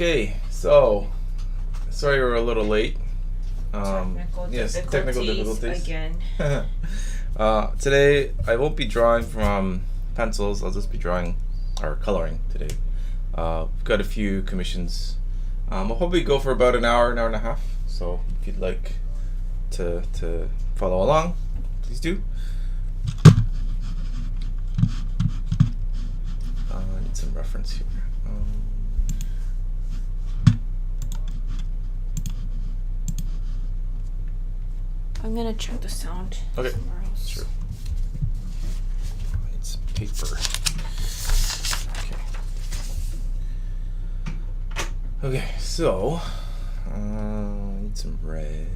Okay, so sorry we're a little late. Technical difficulties again. Today I won't be drawing from pencils. I'll just be drawing or coloring today. We've got a few commissions. I'll probably go for about an hour and a half. So if you'd like to follow along, please do. I need some reference here. I'm gonna check the sound. Okay. Somewhere else. Sure. I need some paper. Okay, so I need some red.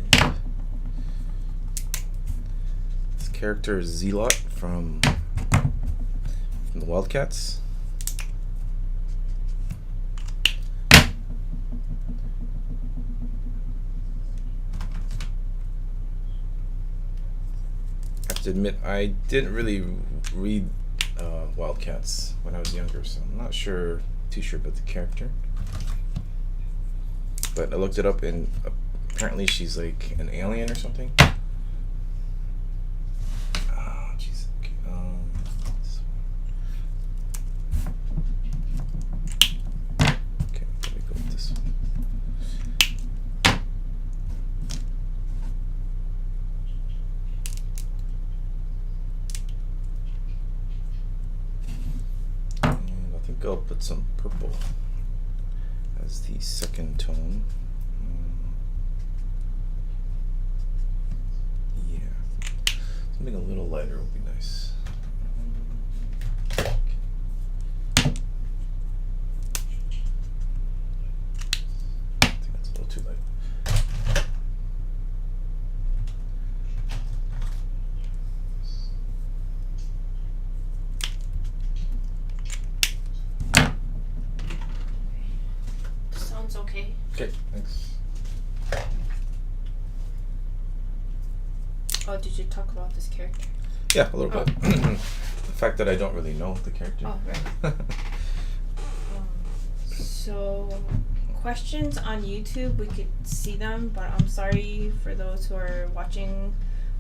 This character is Zealot from the Wildcats. I have to admit, I didn't really read Wildcats when I was younger, so I'm not too sure about the character. But I looked it up, and apparently she's like an alien or something. Oh, jeez. Okay, let me go with this one. And I think I'll put some purple as the second tone. Yeah, something a little lighter would be nice. I think that's a little too light. Okay. Okay, thanks. Oh, did you talk about this character? Yeah, a little bit. The fact that I don't really know the character. Oh, right. So, questions on YouTube, we could see them, but I'm sorry for those who are watching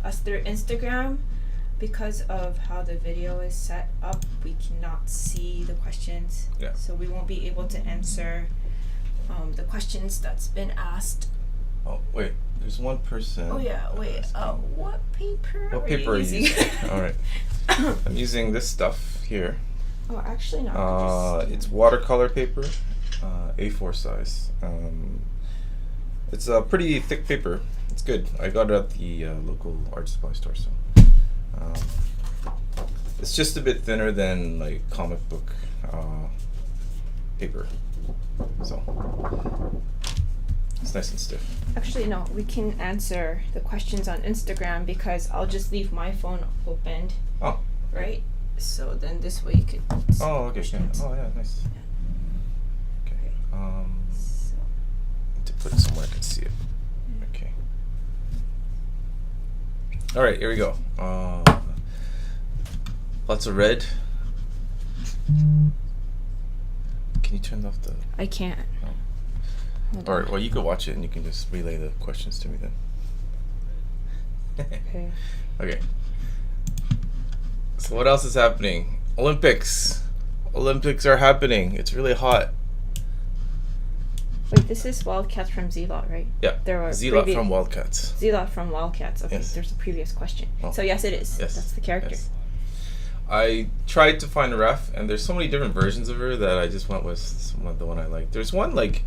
us through Instagram. Because of how the video is set up, we cannot see the questions. Yeah. So we won't be able to answer the questions that's been asked. Oh, wait. There's one person. Oh, yeah. Wait. What paper are you using? All right. I'm using this stuff here. Oh, actually, no. It's watercolor paper, A4 size. It's a pretty thick paper. It's good. I got it at the local art supply store. So it's just a bit thinner than like comic book paper. So it's nice and stiff. Actually, no, we can answer the questions on Instagram because I'll just leave my phone opened. Oh. Right? So then this way you could see okay. questions. Oh, yeah, nice. Yeah. Okay. So. To put it somewhere I can see it. Okay. All right, here we go. Lots of red. Can you turn off the... I can't. Oh. All right, well, you can watch it and you can just relay the questions to me then. Okay. Okay. So what else is happening? Olympics. Olympics are happening. It's really hot. Wait, this is Wildcats from Zealot, right? Yeah. There are Zealot from Wildcats. Zealot from Wildcats. Okay, Yes. There's a previous question. Oh. So yes, it is. Yes. That's the character. Yes. I tried to find a ref, and there's so many different versions of her that I just went with the one I liked. There's one, like,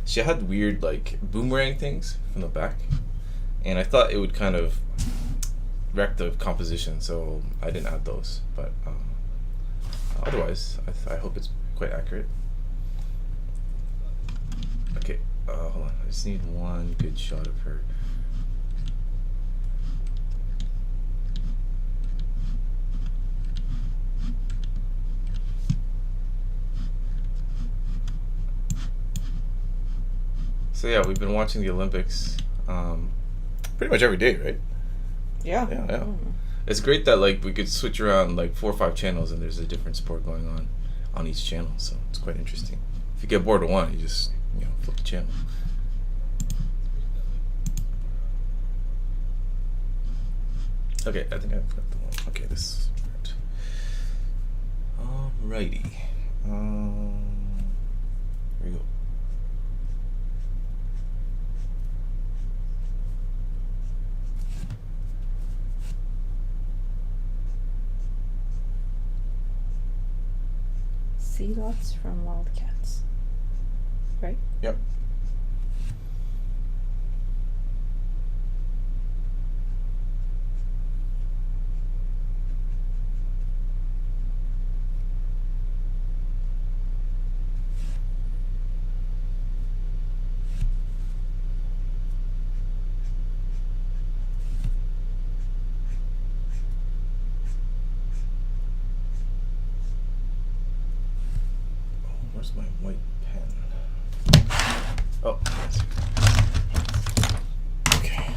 she had weird, like, boomerang things from the back, and I thought it would kind of wreck the composition, so I didn't add those. But otherwise, I hope it's quite accurate. Okay, hold on. I just need one good shot of her. So yeah, we've been watching the Olympics pretty much every day, right? Yeah. Yeah. It's great that like we could switch around like 4 or 5 channels and there's a different sport going on each channel, so it's quite interesting. If you get bored of one, you just flip the channel. Okay, I think I've got the one. Okay, this is right. Alrighty. Here we go. Sea lots from Wildcats. Right? Yep. Where's my white pen? Oh, yes. Okay.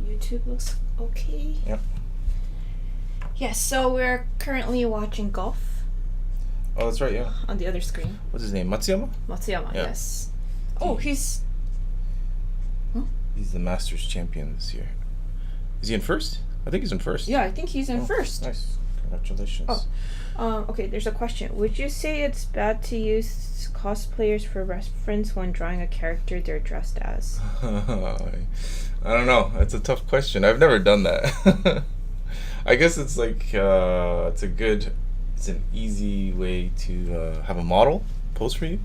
YouTube looks okay. Yep. Yes, so we're currently watching golf. Oh, that's right, yeah. On the other screen. What's his name? Matsuyama? Matsuyama, Yeah. yes. Oh, he's... He's the Masters champion this year. Is he in first? I think he's in first. Yeah, I think he's in first. Nice. Congratulations. Okay, there's a question. Would you say it's bad to use cosplayers for reference when drawing a character they're dressed as? I don't know. That's a tough question. I've never done that. I guess it's like it's an easy way to have a model pose for you.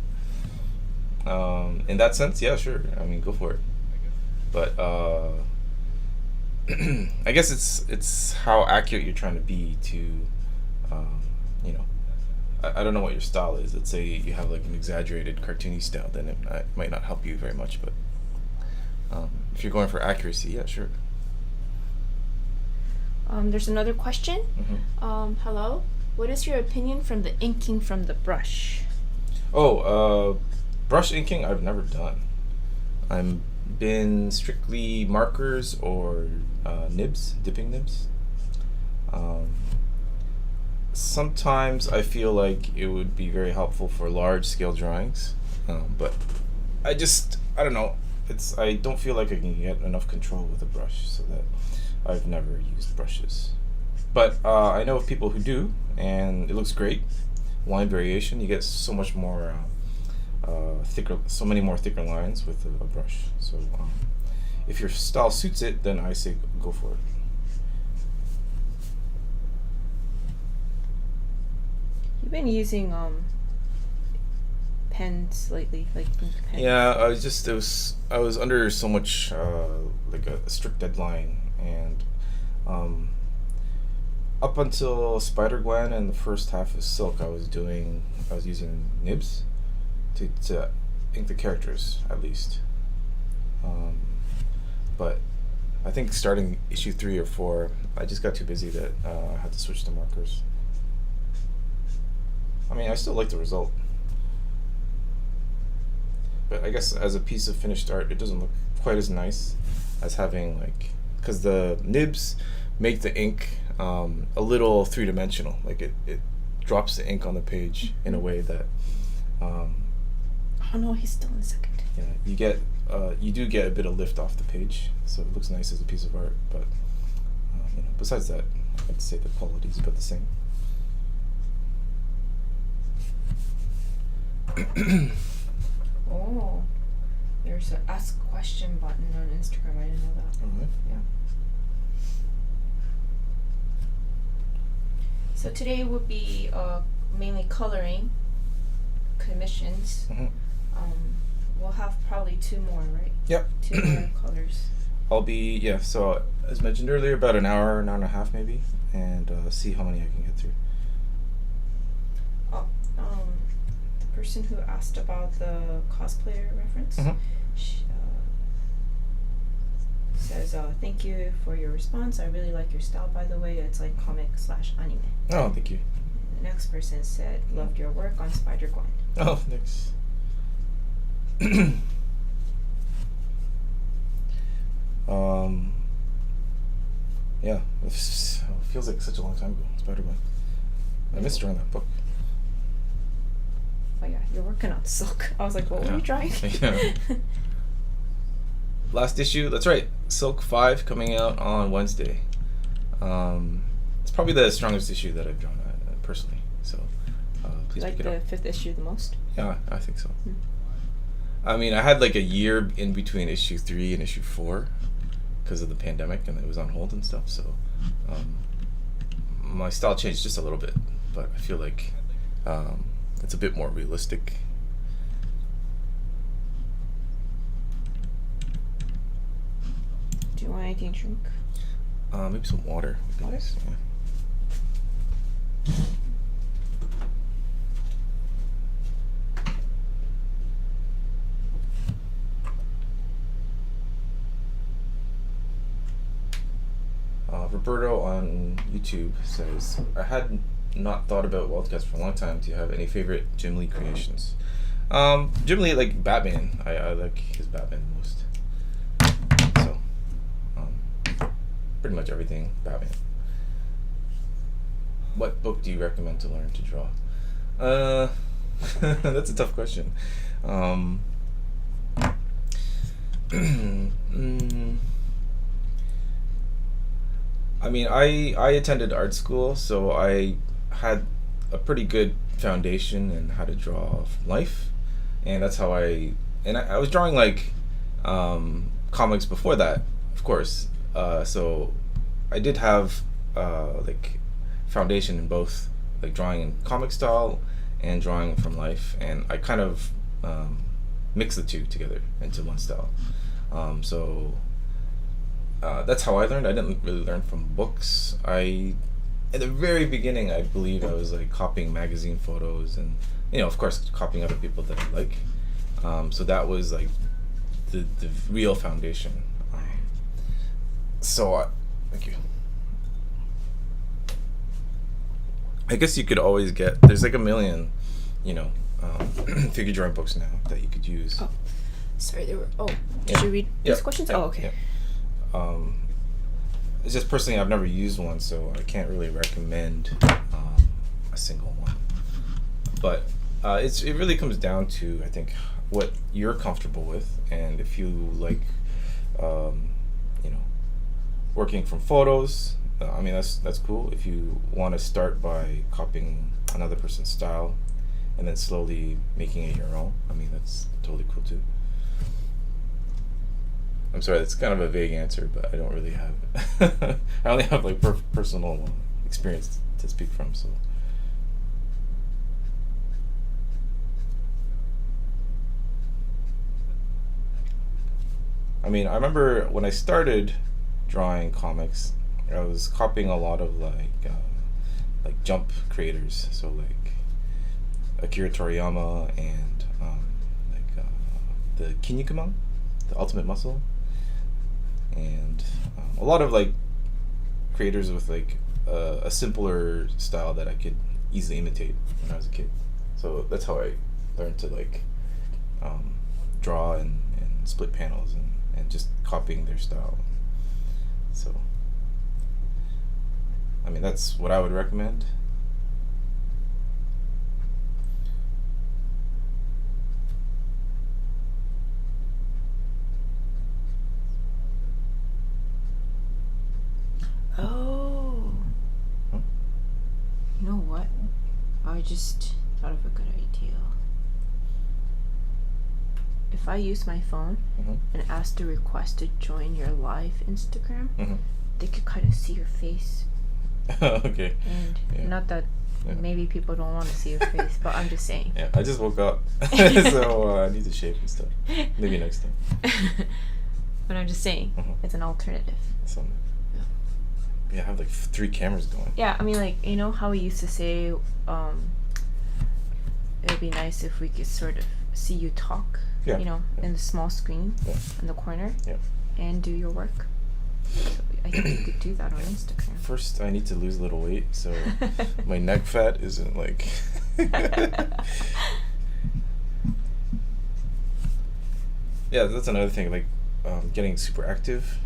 In that sense, yeah, sure. I mean, go for it. But I guess it's how accurate you're trying to be to, I don't know what your style is. Let's say you have like an exaggerated cartoony style, then it might not help you very much. But if you're going for accuracy, yeah, sure. There's another question. Mm-hmm. Hello. What is your opinion from the inking from the brush? Brush inking I've never done. I'm been strictly markers or nibs, dipping nibs. Sometimes I feel like it would be very helpful for large scale drawings, but I don't know. I don't feel like I can get enough control with a brush, so that I've never used brushes. But I know of people who do, and it looks great. Line variation, you get so much more so many more thicker lines with a brush. So if your style suits it, then I say go for it. You've been using pens lately, like ink pens. Yeah, I was under so much like a strict deadline, and up until Spider-Gwen and the first half of Silk, I was using nibs to ink the characters at least. But I think starting issue 3 or 4, I just got too busy that I had to switch to markers. I mean, I still like the result, but I guess as a piece of finished art, it doesn't look quite as nice as having because the nibs make the ink a little three-dimensional. Like it drops the ink on the page in a way that oh no, he's still in second. Yeah, you do get a bit of lift off the page, so it looks nice as a piece of art. But besides that, I'd say the quality is about the same. Oh, there's an ask question button on Instagram. I didn't know that. All right. Yeah. So today would be mainly coloring commissions. Mm-hmm. We'll have probably 2 more, right? Yep. 2 more colors. I'll be so as mentioned earlier, about an hour and a half maybe, and see how many I can get through. The person who asked about the cosplayer reference. She, says, thank you for your response. I really like your style, by the way. It's like comic/anime. Oh, thank you. The next person said, loved your work on Spider-Gwen. Oh, thanks. Yeah, it feels like such a long time ago. Spider-Man. I missed drawing that book. Oh yeah, you're working on Silk. I was like, what were you drawing? Yeah. Last issue, that's right. Silk 5 coming out on Wednesday. It's probably the strongest issue that I've drawn personally. So please like pick it up. the 5th issue the most? Yeah, I think so. I mean, I had like a year in between issue 3 and issue 4 because of the pandemic, and it was on hold and stuff. So my style changed just a little bit, but I feel like it's a bit more realistic. Do you want anything to drink? Maybe some water would be nice. Yeah. Roberto on YouTube says, I had not thought about Wildcats for a long time. Do you have any favorite Jim Lee creations? Jim Lee, like Batman. I like his Batman the most. So, pretty much everything Batman. What book do you recommend to learn to draw? That's a tough question. I mean, I attended art school, so I had a pretty good foundation in how to draw from life, and that's how I was drawing like comics before that, of course. So I did have like foundation in both, like drawing in comic style and drawing from life, and I kind of mix the two together into one style. So that's how I learned. I didn't really learn from books. In the very beginning, I believe I was like copying magazine photos and, of course, copying other people that I like. So that was like the real foundation. Thank you. I guess you could always there's like a million, figure drawing books now that you could use. Oh, sorry, did you read these questions? Oh, okay. Yeah. It's just personally I've never used one, so I can't really recommend a single one. But it really comes down to, I think, what you're comfortable with, and if you like, working from photos. I mean, that's cool. If you want to start by copying another person's style, and then slowly making it your own, I mean, that's totally cool too. I'm sorry, that's kind of a vague answer, but I don't really have I only have like personal experience to speak from, so. I mean, I remember when I started drawing comics, I was copying a lot of like Jump creators, so like Akira Toriyama and the Kinnikuman, the Ultimate Muscle, and a lot of like creators with like a simpler style that I could easily imitate when I was a kid. So that's how I learned to like draw and split panels and just copying their style. So I mean, that's what I would recommend. Oh. Huh? You know what? I just thought of a good idea. If I use my phone and ask the request to join your live Instagram, they could kind of see your face. Okay. And not that maybe people don't want to see your face, but I'm just saying. Yeah, I just woke up, so I need to shave and stuff. Maybe next time. But I'm just saying, it's an alternative. Yeah, I have like 3 cameras going. Yeah, I mean, like, you know how we used to say, it would be nice if we could sort of see you talk, Yeah. you know, in the small screen in the corner and do your work. So I think you could do that on Instagram. First, I need to lose a little weight, so my neck fat isn't like. Yeah, that's another thing. Like, getting super active,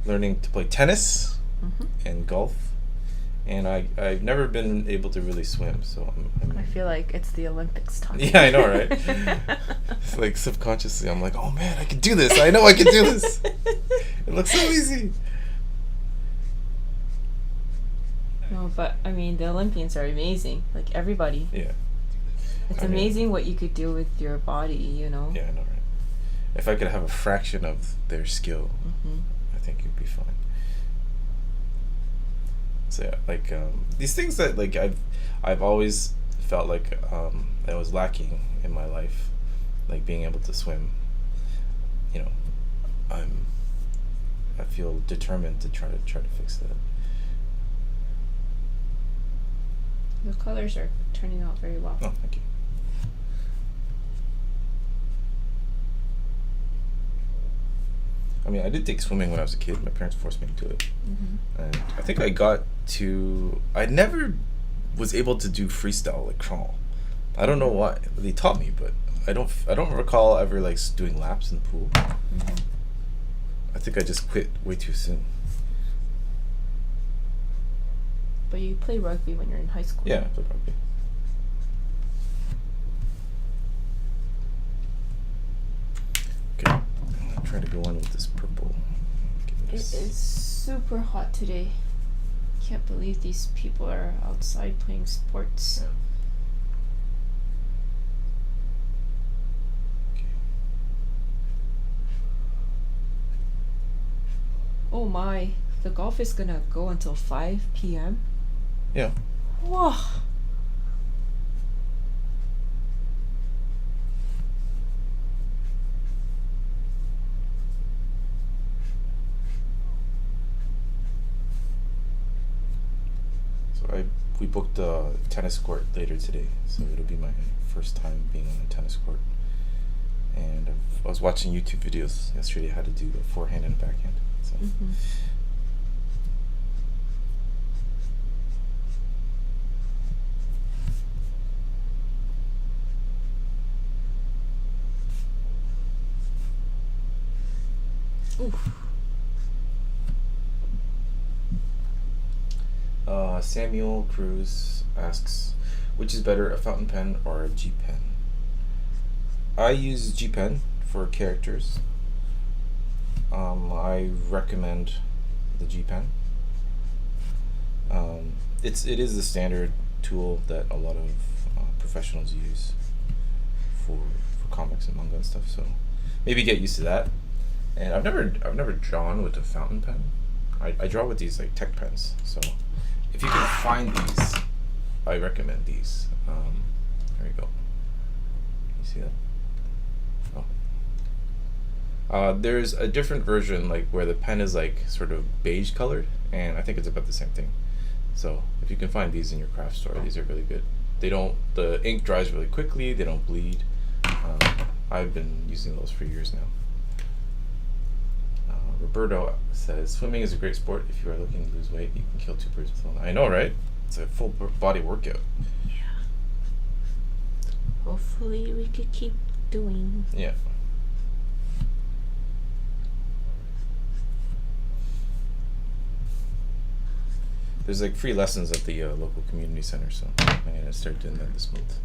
learning to play tennis and golf, and I've never been able to really swim, so I feel like it's the Olympics time. Yeah, I know, right? It's like subconsciously, I'm like, oh man, I can do this. I know I can do this. It looks so easy. No, but I mean, the Olympians are amazing. Like everybody. Yeah. It's amazing what you could do with your body, you know? Yeah, I know, right? If I could have a fraction of their skill, I think it'd be fine. So yeah, like these things that like I've always felt like I was lacking in my life, like being able to swim. You know, I feel determined to try to fix that. The colors are turning out very well. Oh, thank you. I mean, I did take swimming when I was a kid. My parents forced me to do it. And I think I never was able to do freestyle, like crawl. I don't know why. They taught me, but I don't recall ever like doing laps in the pool. I think I just quit way too soon. But you play rugby when you're in high school. Yeah, I played rugby. Okay, I'm gonna try to go on with this purple. It is super hot today. Can't believe these people are outside playing sports. Yeah. Okay. Oh my, the golf is gonna go until 5 p.m.? Yeah. Whoa. So we booked a tennis court later today, so it'll be my first time being on a tennis court. And I was watching YouTube videos yesterday how to do a forehand and a backhand. So. Oof. Samuel Cruz asks, which is better, a fountain pen or a G pen? I use G pen for characters. I recommend the G pen. It is the standard tool that a lot of professionals use for comics and manga and stuff. So maybe get used to that. And I've never drawn with a fountain pen. I draw with these like tech pens. So if you can find these, I recommend these. There you go. You see that? Oh. There's a different version, like where the pen is like sort of beige colored, and I think it's about the same thing. So if you can find these in your craft store, these are really good. The ink dries really quickly. They don't bleed. I've been using those for years now. Roberto says, swimming is a great sport. If you are looking to lose weight, you can kill two birds with one. I know, right? It's a full body workout. Yeah. Hopefully we could keep doing. Yeah. There's like free lessons at the local community center, so I'm gonna start doing that this month.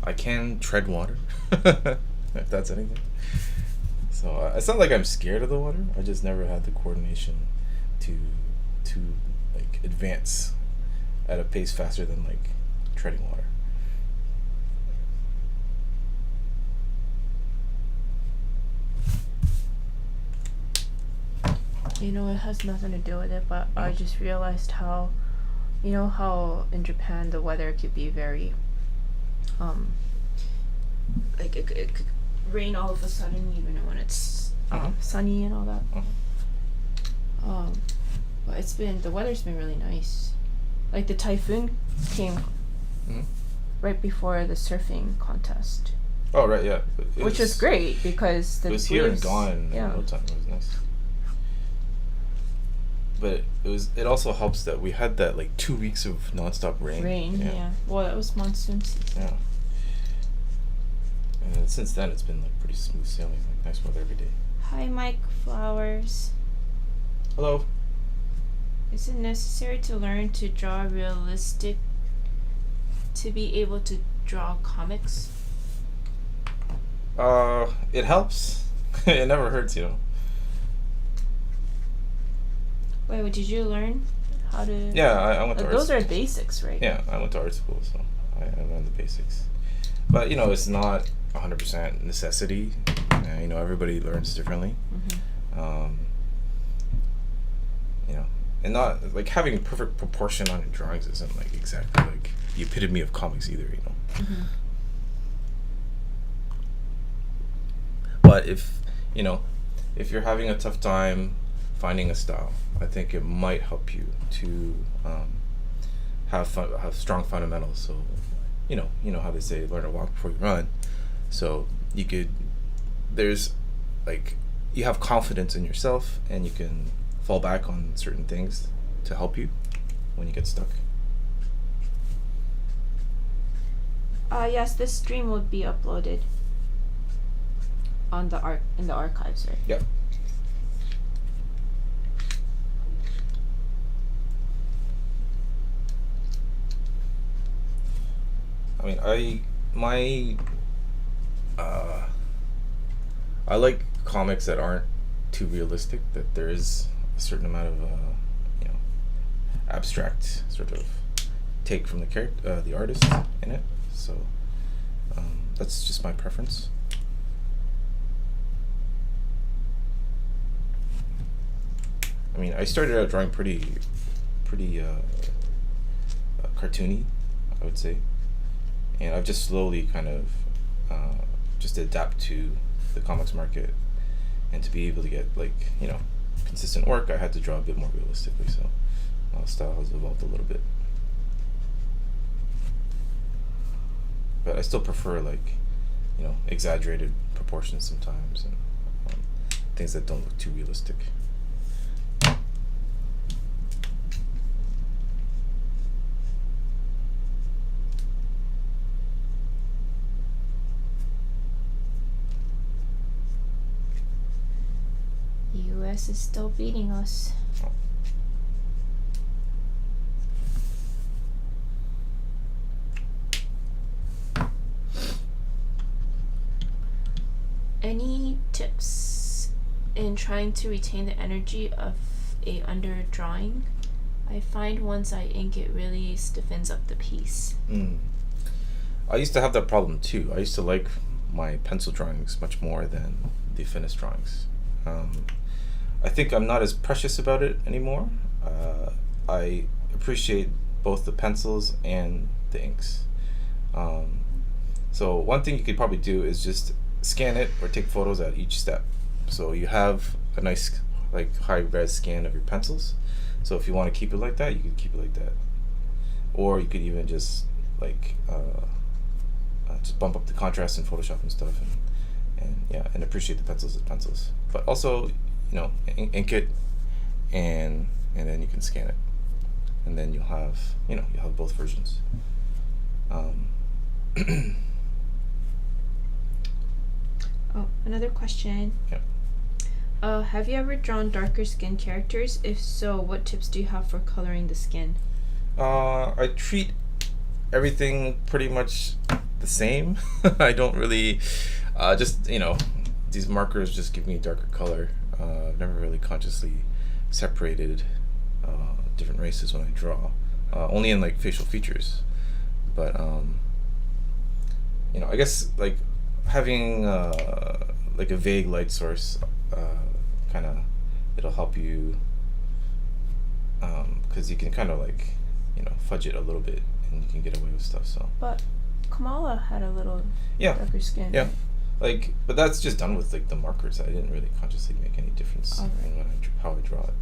I can tread water, if that's anything. So it's not like I'm scared of the water. I just never had the coordination to like advance at a pace faster than like treading water. You know, it has nothing to do with it, but I just realized how, you know, how in Japan the weather could be very, like it could rain all of a sudden, even when it's sunny and all that. But the weather's been really nice. Like the typhoon came right before the surfing contest. Oh right, yeah. Which was great because it was here and gone in no time. It was nice. But it also helps that we had that like 2 weeks of nonstop rain. Yeah. Well, it was monsoon season. Yeah. And since then, it's been like pretty smooth sailing, like nice weather every day. Hi, Mike Flowers. Hello. Is it necessary to learn to draw realistic to be able to draw comics? It helps. It never hurts, you know. Wait, did you learn how to? Yeah, I went to art those school. are basics, right? Yeah, I went to art school, so I learned the basics. But you know, it's not 100% necessity. You know, everybody learns differently. You know, and not like having perfect proportion on your drawings isn't like exactly like the epitome of comics either. You know. But if you're having a tough time finding a style, I think it might help you to have strong fundamentals. So, you know how they say, learn to walk before you run. So you have confidence in yourself, and you can fall back on certain things to help you when you get stuck. Yes, this stream will be uploaded on in the archives, right? Yep. I mean, I like comics that aren't too realistic. That there is a certain amount of abstract sort of take from the artist in it. So that's just my preference. I mean, I started out drawing pretty cartoony, I would say, and I've just slowly kind of just adapt to the comics market, and to be able to get consistent work, I had to draw a bit more realistically. So my style has evolved a little bit, but I still prefer exaggerated proportions sometimes, and things that don't look too realistic. US is still beating us. Any tips in trying to retain the energy of a underdrawing? I find once I ink it really stiffens up the piece. I used to have that problem too. I used to like my pencil drawings much more than the finished drawings. I think I'm not as precious about it anymore. I appreciate both the pencils and the inks. So one thing you could probably do is just scan it or take photos at each step. So you have a nice high res scan of your pencils. So if you want to keep it like that, you could keep it like that. Or you could even just just bump up the contrast in Photoshop and stuff, and appreciate the pencils as pencils. But also, ink it, and then you can scan it, and then you'll have both versions. Oh, another question. Yeah. Have you ever drawn darker skin characters? If so, what tips do you have for coloring the skin? I treat everything pretty much the same. I don't really these markers just give me a darker color. I've never really consciously separated different races when I draw, only in facial features. But I guess having a vague light source kind of it'll help you, because you can kind of like, fudge it a little bit and you can get away with stuff. So. But Kamala had a little darker skin. Yeah. But that's just done with like the markers. I didn't really consciously make any difference in how I draw it.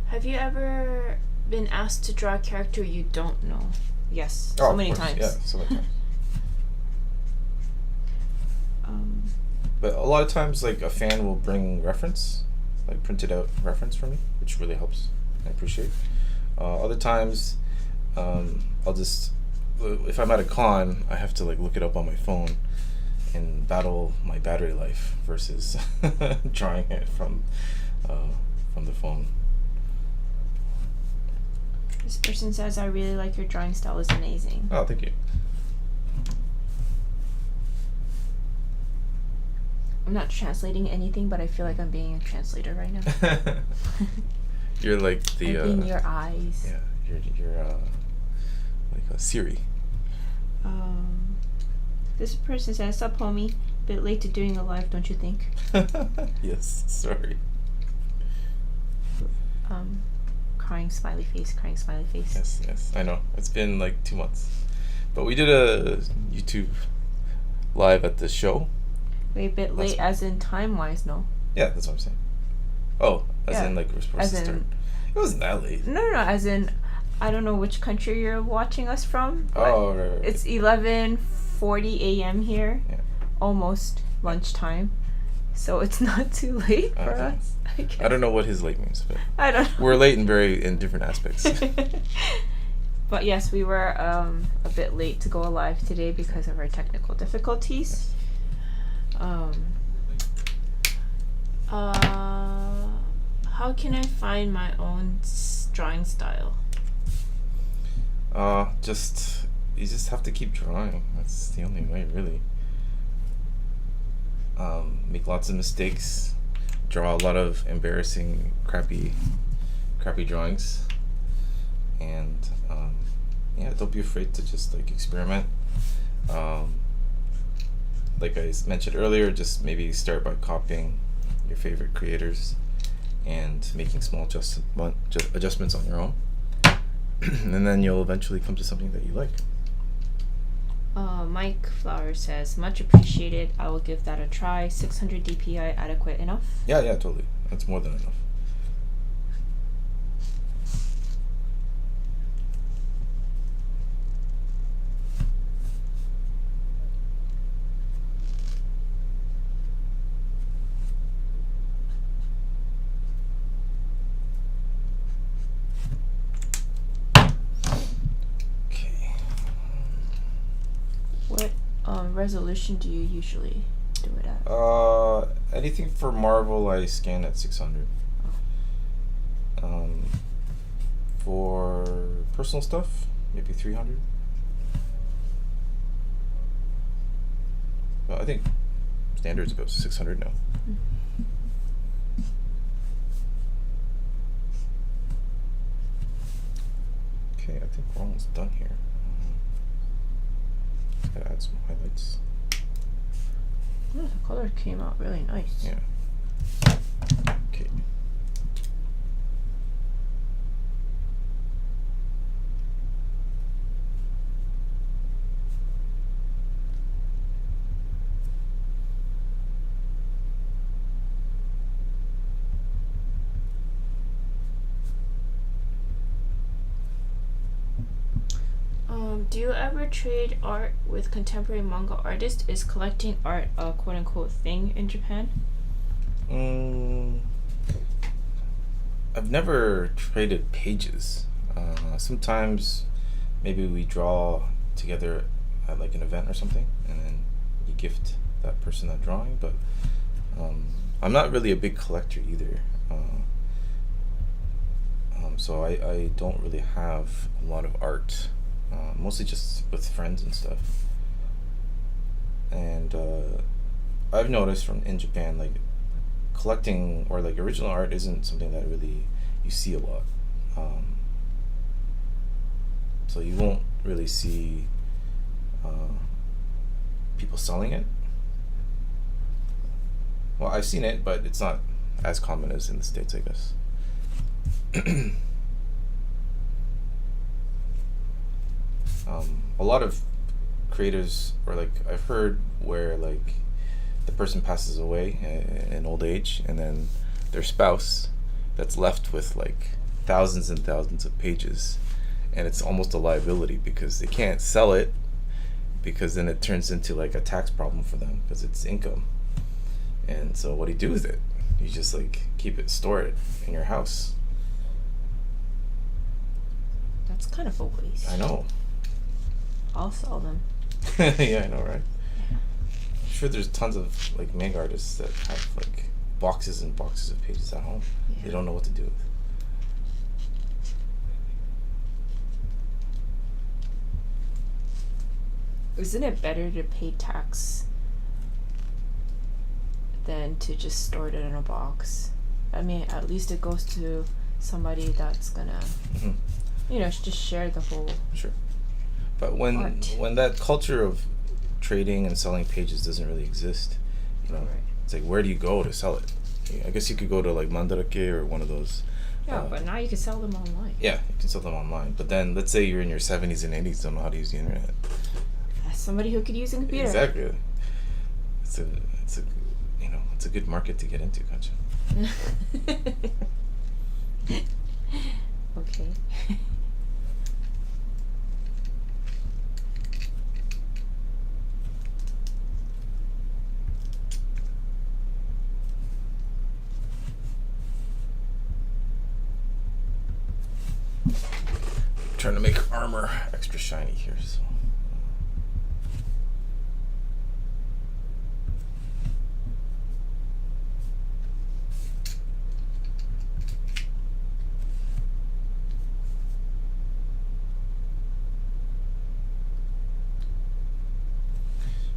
Have you ever been asked to draw a character you don't know? Yes, so many times. Yeah, so many times. But a lot of times, like, a fan will bring reference, like printed out reference for me, which really helps. I appreciate. Other times, I'll just, if I'm at a con, I have to like look it up on my phone and battle my battery life versus drawing it from the phone. This person says, "I really like your drawing style. It's amazing." Oh, thank you. I'm not translating anything, but I feel like I'm being a translator right now. You're like the. I'm in your eyes. Yeah, you're like a Siri. This person says, "Sup, homie? Bit late to doing a live, don't you think?" Yes, sorry. Crying smiley face. Yes, I know. It's been like 2 months, but we did a YouTube live at the show. Wait, a bit late as in time-wise, no? Yeah, that's what I'm saying. Oh, as in like we're supposed to start. It wasn't that late. No, as in, I don't know which country you're watching us from. Oh, right. It's 11:40 a.m. here. Yeah. Almost lunchtime. So it's not too late for us. I don't know what his late means, but I don't know. We're late in different aspects. But yes, we were a bit late to go live today because of our technical difficulties. How can I find my own drawing style? You just have to keep drawing. That's the only way, really. Make lots of mistakes, draw a lot of embarrassing, crappy drawings, and don't be afraid to just like experiment. Like I mentioned earlier, just maybe start by copying your favorite creators and making small adjustments on your own, and then you'll eventually come to something that you like. Mike Flower says, "Much appreciated. I will give that a try. 600 DPI adequate enough?" Yeah, totally. That's more than enough. What resolution do you usually do it at? Anything for Marvel, I scan at 600. For personal stuff, maybe 300. I think standard's about 600 now. Okay, I think we're almost done here. Gotta add some highlights. Oh, the color came out really nice. Yeah. Okay. Do you ever trade art with contemporary manga artists? Is collecting art a quote-unquote thing in Japan? I've never traded pages. Sometimes maybe we draw together at like an event or something, and then you gift that person that drawing, but I'm not really a big collector either. So I don't really have a lot of art. Mostly just with friends and stuff. And I've noticed in Japan, like, collecting or like original art isn't something that really you see a lot. So you won't really see people selling it. Well, I've seen it, but it's not as common as in the States, I guess. A lot of creators, or like I've heard where like the person passes away in old age, and then their spouse that's left with like thousands and thousands of pages, and it's almost a liability because they can't sell it, because then it turns into like a tax problem for them because it's income. And so what do you do with it? You just like keep it, store it in your house. That's kind of a waste. I know. I'll sell them. Yeah, I know, right? I'm sure there's tons of like manga artists that have like boxes and boxes of pages at home. Yeah. They don't know what to do with. Isn't it better to pay tax than to just store it in a box? I mean, at least it goes to somebody that's gonna, you know, just share the whole. Sure. But when art. when that culture of trading and selling pages doesn't really exist, you know, Right. it's like, where do you go to sell it? I guess you could go to like Mandarake or one of those. Yeah, but now you can sell them online. Yeah, you can sell them online. But then let's say you're in your 70s and 80s, don't know how to use the internet. As somebody who could use a computer. Exactly. It's a you know, it's a good market to get into, can't you? Okay. Trying to make armor extra shiny here, so.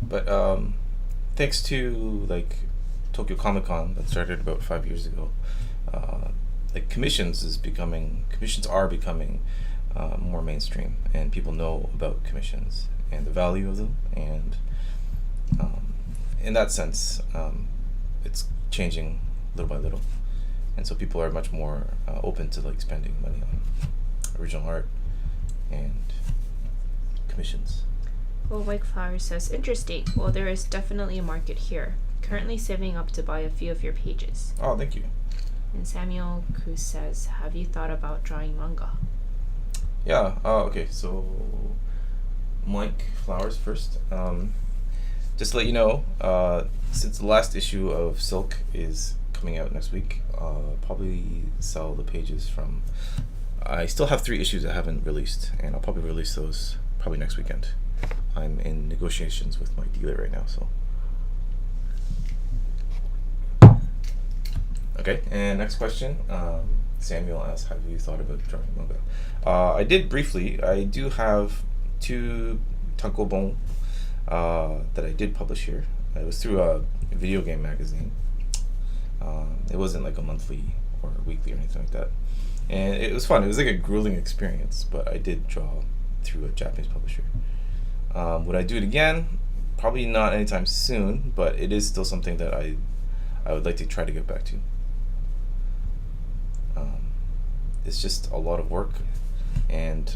But thanks to like Tokyo Comic Con that started about 5 years ago, like commissions are becoming more mainstream, and people know about commissions and the value of them, and in that sense, it's changing little by little, and so people are much more open to like spending money on original art and commissions. Well, White Flower says, interesting. Well, there is definitely a market here. Currently saving up to buy a few of your pages. Oh, thank you. And Samuel Cruz says, have you thought about drawing manga? Yeah, okay, so Mike Flowers first. Just to let you know, since the last issue of Silk is coming out next week, I'll probably sell the pages from... I still have 3 issues I haven't released, and I'll probably release those probably next weekend. I'm in negotiations with my dealer right now, so... Okay, and next question. Samuel asks, have you thought about drawing manga? I did briefly. I do have 2 tankobon that I did publish here. It was through a video game magazine. It wasn't like a monthly or weekly or anything like that. And it was fun. It was like a grueling experience, but I did draw through a Japanese publisher. Would I do it again? Probably not anytime soon, but it is still something that I would like to try to get back to. It's just a lot of work, and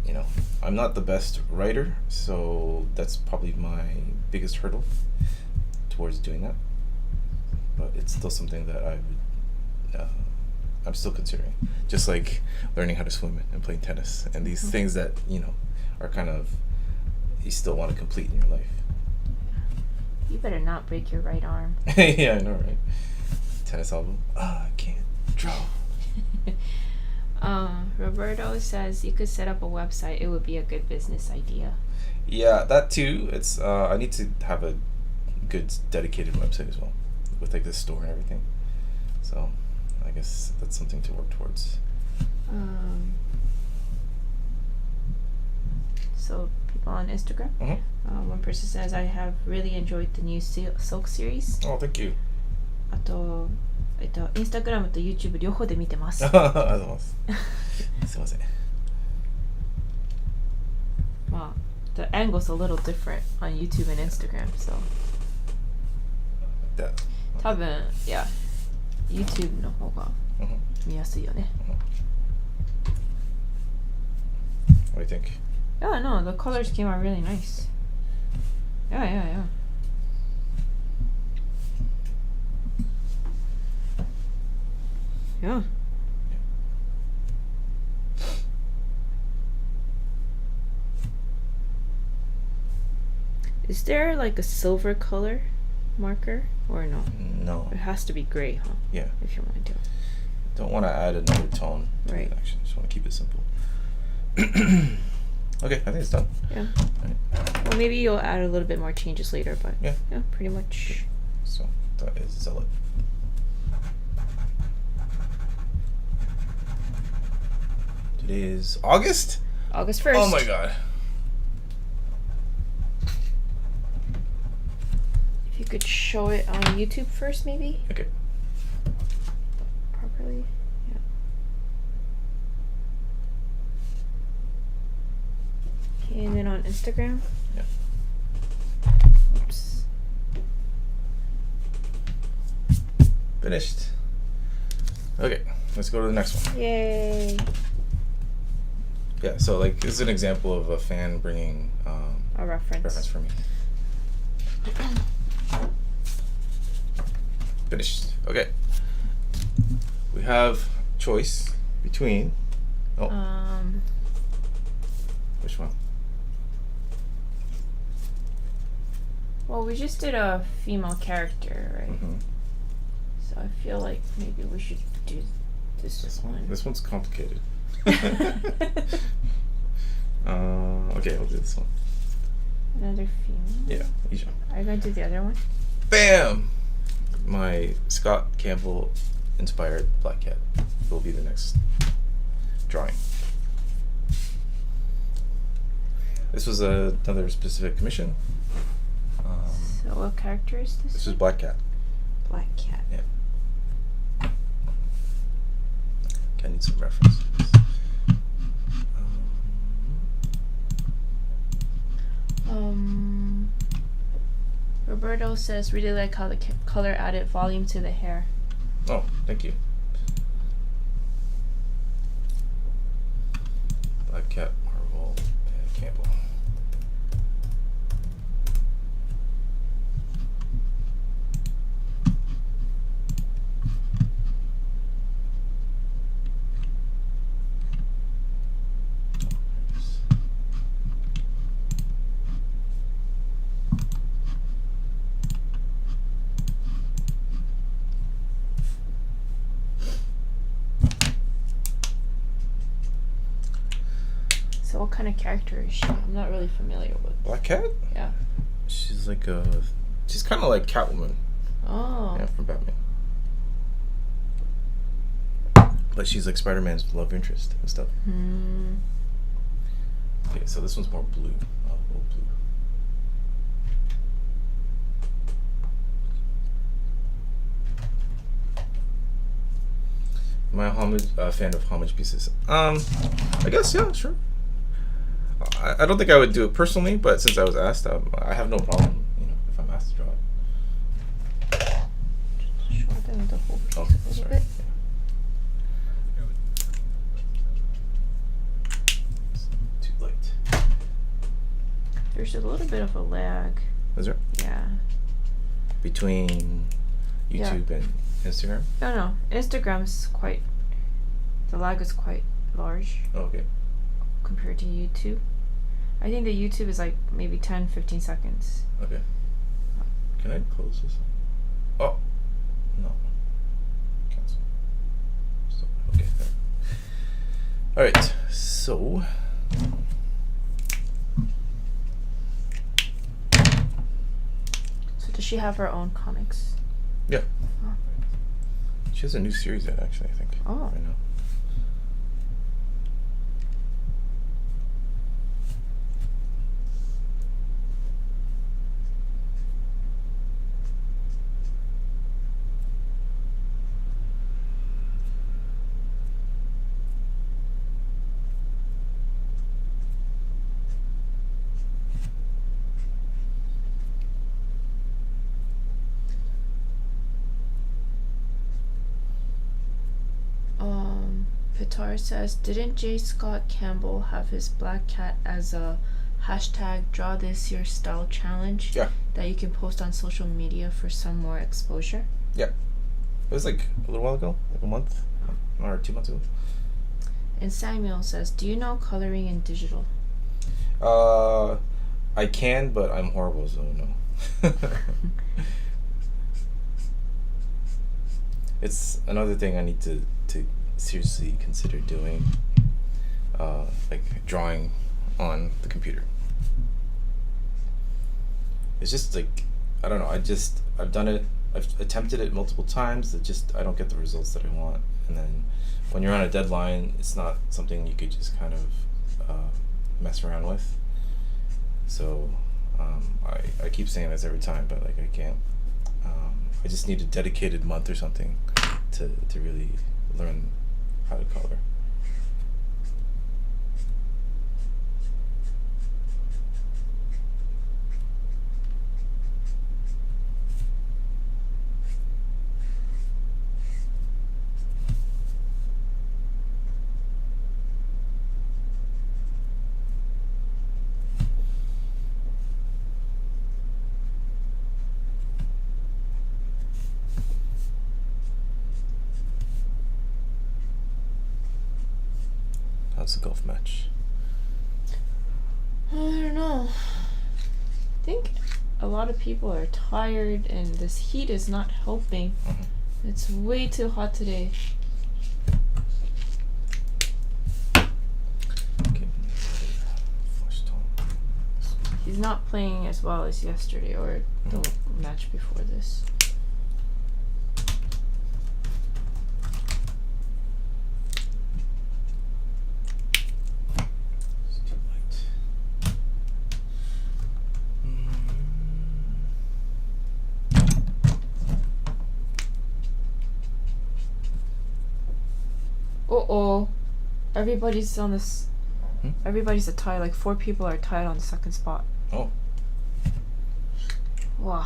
you know, I'm not the best writer, so that's probably my biggest hurdle towards doing that. But it's still something that I'm still considering, just like learning how to swim and playing tennis, and these things that, you know, are kind of, you still want to complete in your life. You better not break your right arm. Yeah, I know, right? Tennis album. I can't draw. Roberto says you could set up a website. It would be a good business idea. Yeah, that too. It's I need to have a good dedicated website as well, with like the store and everything. So I guess that's something to work towards. So people on Instagram. Mm-hmm. 1 person says, I have really enjoyed the new Silk series. Oh, thank you. あとインスタグラムと YouTube 両方で見てます。ありがとうございます。すいません。まあ the angle's a little different on YouTube and Instagram, so 多分yeah YouTube の方が見やすいよね。What do you think? Yeah, no, the colors came out really nice. Yeah. Yeah. Is there like a silver color marker or no? No. It has to be gray, huh? Yeah. If you want to do it. Don't want to add another tone to Right. the action. Just want to keep it simple. Okay, I think it's done. Yeah. Right. Well, maybe you'll add a little bit more changes later, but Yeah. pretty much. So that is Zealot. Today is August? August 1st. Oh my god. If you could show it on YouTube first, maybe? Okay. Properly. Yeah. Okay, and then on Instagram? Yeah. Oops. Finished. Okay, let's go to the next one. Yay. Yeah, so like this is an example of a fan bringing A reference. for me. Finished. Okay. We have choice between. Which one? Well, we just did a female character, right? Mm-hmm. So I feel like maybe we should do this one. This one's complicated. Okay, we'll do this one. Another female? Yeah, each one. Are you going to do the other one? Bam! My Scott Campbell inspired Black Cat will be the next drawing. This was another specific commission. So what character is this? This is Black Cat. Black Cat. Yeah. I need some references. Roberto says really like how the color added volume to the hair. Oh, thank you. Black Cat, Marvel, and Campbell. So what kind of character is she? I'm not really familiar with. Black Cat? Yeah. She's like she's kind of like Catwoman. Oh. Yeah, from Batman. But she's like Spider-Man's love interest and stuff. Okay, so this one's more blue. A little blue. Am I a fan of homage pieces? I guess, yeah, sure. I don't think I would do it personally, but since I was asked, I have no problem, if I'm asked to draw it. Shorten the whole piece Oh, a little sorry. bit. It's too light. There's a little bit of a lag. Is there? Yeah. Between YouTube and Instagram? No. Instagram's the lag is quite large Oh, okay. compared to YouTube. I think the YouTube is like maybe 10-15 seconds. Okay. Can I close this? Oh, no. Cancel. Stop. Okay, there. Alright, so. So does she have her own comics? Yeah. Oh. She has a new series out, actually, I think. Oh. Right now. Pitar says, didn't J. Scott Campbell have his black cat as a hashtag draw this your style challenge? Yeah. That you can post on social media for some more exposure? Yeah. It was like a little while ago, like a month or 2 months ago. And Samuel says, do you know coloring in digital? I can, but I'm horrible, so no. It's another thing I need to seriously consider doing, like drawing on the computer. It's just like, I don't know, I've done it, I've attempted it multiple times, I don't get the results that I want. And then when you're on a deadline, it's not something you could just kind of mess around with. So I keep saying this every time, but like I can't. I just need a dedicated month or something to really learn how to color. How's the golf match? I don't know. I think a lot of people are tired and this heat is not helping. Mm-hmm. It's way too hot today. Okay. Flush tone. He's not playing as well as yesterday or the match before this. Uh-oh. Everybody's on this. Everybody's a tie. Like 4 people are tied on the second spot. Oh. Wow.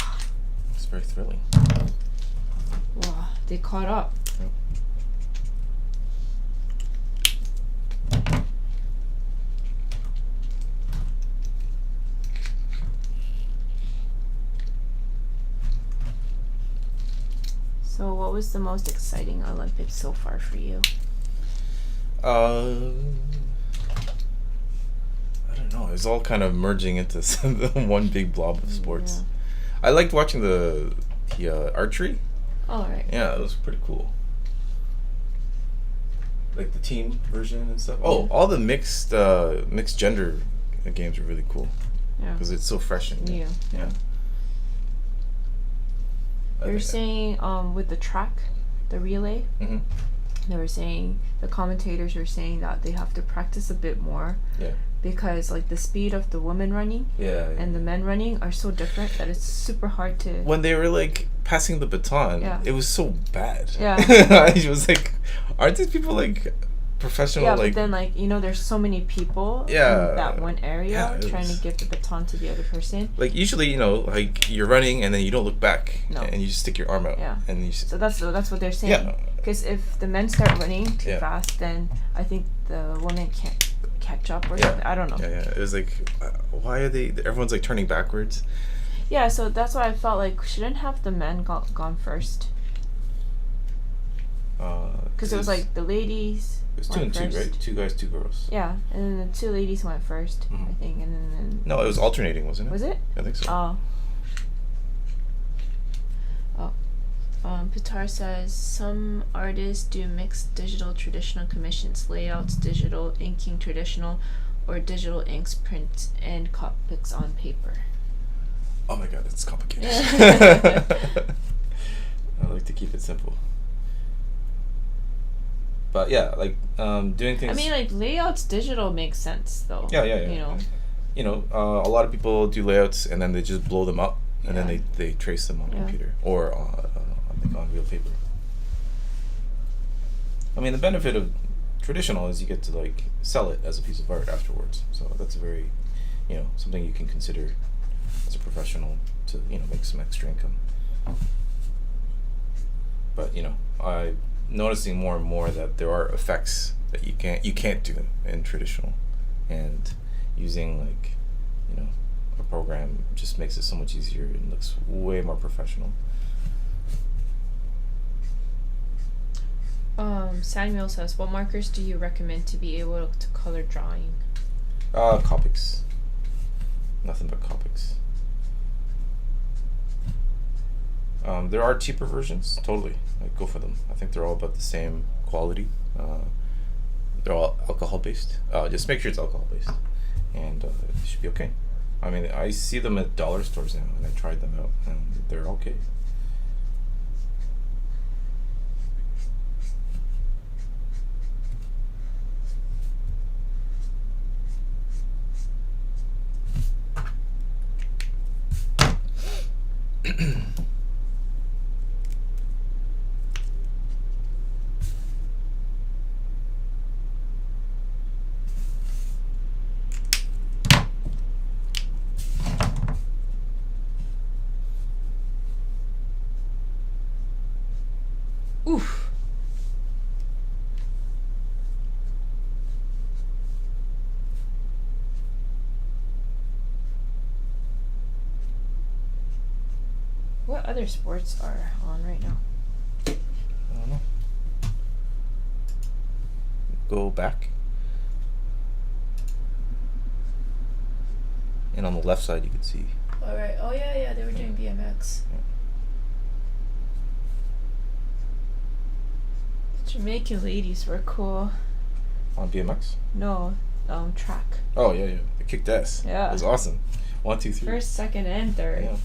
It's very thrilling. Wow. They caught up. So what was the most exciting Olympics so far for you? I don't know. It's all kind of merging into one big blob of sports. Yeah. I liked watching the archery. Oh, right. Yeah, it was pretty cool. Like the team version and stuff. Oh, all the mixed gender games are really cool. Yeah. Because it's so fresh and new. Yeah. They were saying with the track, the relay. Mm-hmm. They were saying, the commentators were saying that they have to practice a bit more. Yeah. Because like the speed of the women running and the men running are so different that it's super hard to. When they were like passing the baton, it was so bad. Yeah. I was like, aren't these people like professional? Yeah, like, but then like, you know, there's so many people in that one area trying to give the baton to the other person. Like usually, you know, like you're running and then you don't look back and you just stick your arm out. Yeah. And you so that's what they're saying. Yeah. Because if the men start running too fast, then I think the women can't catch up or something. I don't know. Yeah. It was like, why are they? Everyone's like turning backwards. Yeah, so that's why I felt like shouldn't have the men gone first. Because it was like the ladies. It was 2 and 2, right? 2 guys, 2 girls. Yeah, and then the 2 ladies went first, I think, and then. No, it was alternating, wasn't it? Was it? I think so. Oh. Pitar says some artists do mixed digital traditional commissions, layouts, digital inking traditional, or digital inks print and copics on paper. Oh my god, it's complicated. I like to keep it simple. But yeah, like doing things. I mean, like layouts digital makes sense though. Yeah. You know. A lot of people do layouts and then they just blow them up and then they trace them on the computer or on real paper. I mean, the benefit of traditional is you get to like sell it as a piece of art afterwards. So that's a very, something you can consider as a professional to make some extra income. But I'm noticing more and more that there are effects that you can't do in traditional, and using like, you know, a program just makes it so much easier and looks way more professional. Samuel says, what markers do you recommend to be able to color drawing? Copics. Nothing but Copics. There are cheaper versions, totally. Like, go for them. I think they're all about the same quality. They're all alcohol based. Just make sure it's alcohol based, and it should be okay. I mean, I see them at dollar stores now, and I tried them out, and they're okay. Oof. What other sports are on right now? I don't know. Go back. And on the left side you can see. Alright. Oh yeah, they were doing BMX. Yeah. Jamaican ladies were cool. On BMX? No, track. Oh yeah. They kicked ass. Yeah. It was awesome. 1, 2, 3. First, second, and third. Yeah.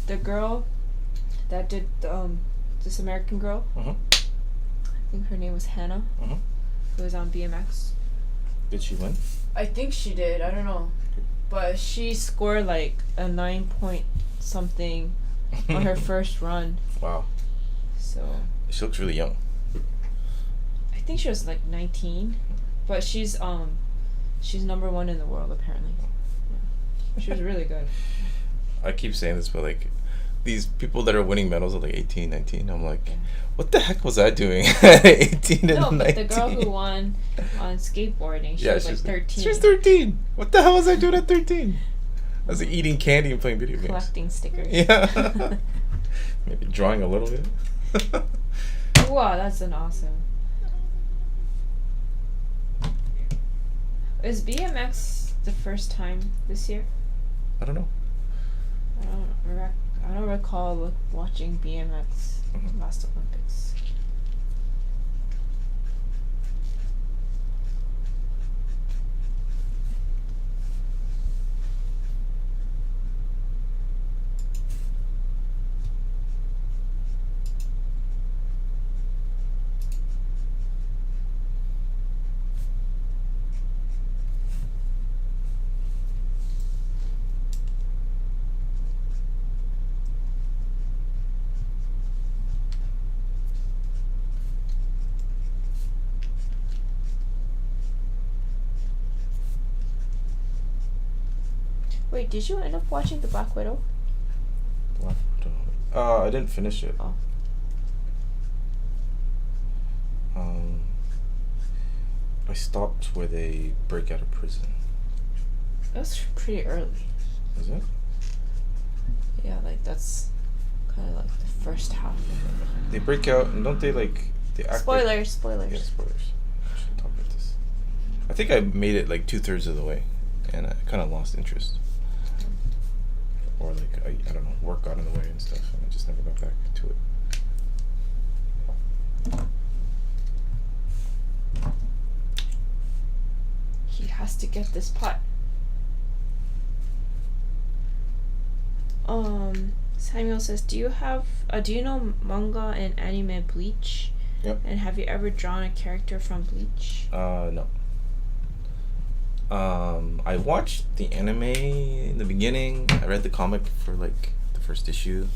The girl that did this American girl, Mm-hmm. I think her name was Hannah, Mm-hmm. who was on BMX. Did she win? I think she did. I don't know. But she scored like a 9 point something on her first run. Wow. So She looks really young. I think she was like 19, but she's number 1 in the world apparently. Yeah. She was really good. I keep saying this, but like these people that are winning medals at like 18, 19, I'm like, Yeah. what the heck was I doing at 18 and No, 19? but the girl who won on skateboarding, she was like 13. She was 13. What the hell was I doing at 13? I was like, eating candy and playing video games. Collecting stickers. Yeah. Maybe drawing a little bit. Wow, that's an awesome. Is BMX the first time this year? I don't know. I don't recall watching BMX last Olympics. Wait, did you end up watching The Black Widow? I didn't finish it. Oh. I stopped where they break out of prison. That's pretty early. Is it? Yeah, like that's kind of like the first half of it. They break out and don't they like they act Spoilers. Yeah, spoilers. I should talk about this. I think I made it like 2/3 of the way, and I kind of lost interest. Or like I don't know, work got in the way and stuff, and I just never got back to it. He has to get this pot. Samuel says, do you know manga and anime Bleach? Yep. And have you ever drawn a character from Bleach? No. I watched the anime in the beginning. I read the comic for like the first issue,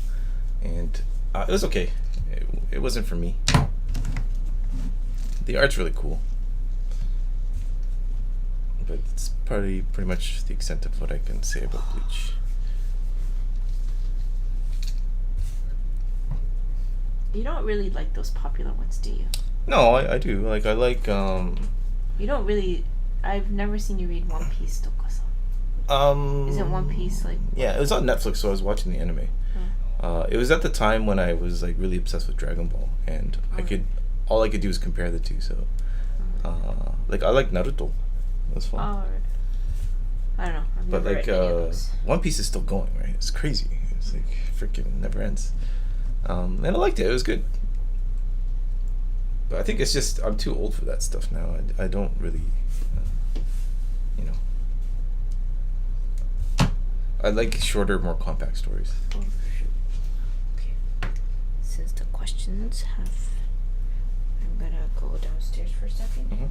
and it was okay. It wasn't for me. The art's really cool. But it's pretty much the extent of what I can say about Bleach. You don't really like those popular ones, do you? No, I do. Like, I like, You don't really... I've never seen you read One Piece, Toka-san. Isn't One Piece, like... Yeah, it was on Netflix, so I was watching the anime. It was at the time when I was, like, really obsessed with Dragon Ball, and all I could do was compare the two, so... like, I like Naruto. It was fun. Oh, I don't know. I've never read any of those. One Piece is still going, right? It's crazy. It's, like, freaking never ends. And I liked it. It was good. But I think it's just I'm too old for that stuff now. I don't really, you know. I like shorter, more compact stories. Oh, shoot. Okay. Since the questions have... I'm gonna go downstairs for a second. Mm-hmm.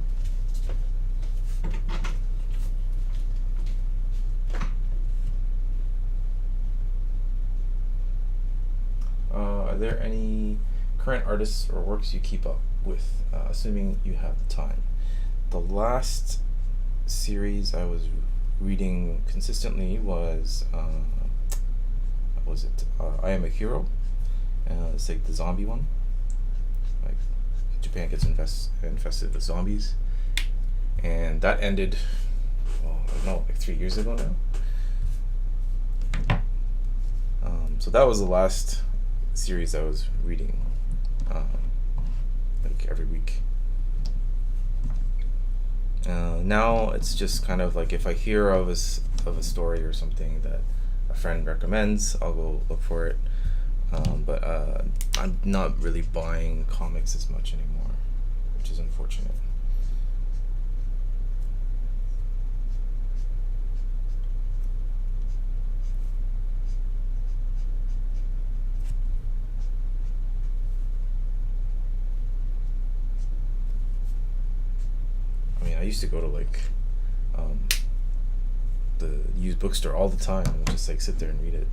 Are there any current artists or works you keep up with, assuming you have the time? The last series I was reading consistently was, what was it? I Am a Hero. It's like the zombie one. Like Japan gets infested with zombies, and that ended, I don't know, like 3 years ago now. So that was the last series I was reading, like every week. Now it's just kind of like if I hear of a story or something that a friend recommends, I'll go look for it. But I'm not really buying comics as much anymore, which is unfortunate. I used to go to like the used bookstore all the time and just like sit there and read it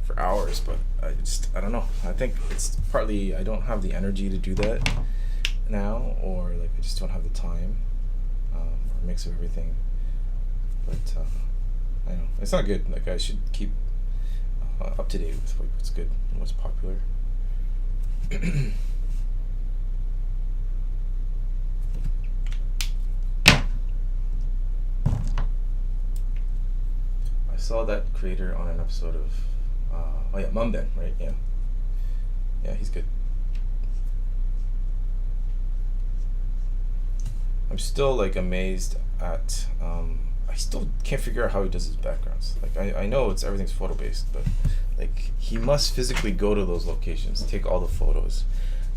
for hours, but I don't know. I think it's partly I don't have the energy to do that now, or like I just don't have the time, or a mix of everything. But I know it's not good. Like I should keep up to date with what's good and what's popular. I saw that creator on an episode of Mumben, right? Yeah, he's good. I'm still like amazed at I still can't figure out how he does his backgrounds. Like I know everything's photo based, but like he must physically go to those locations, take all the photos,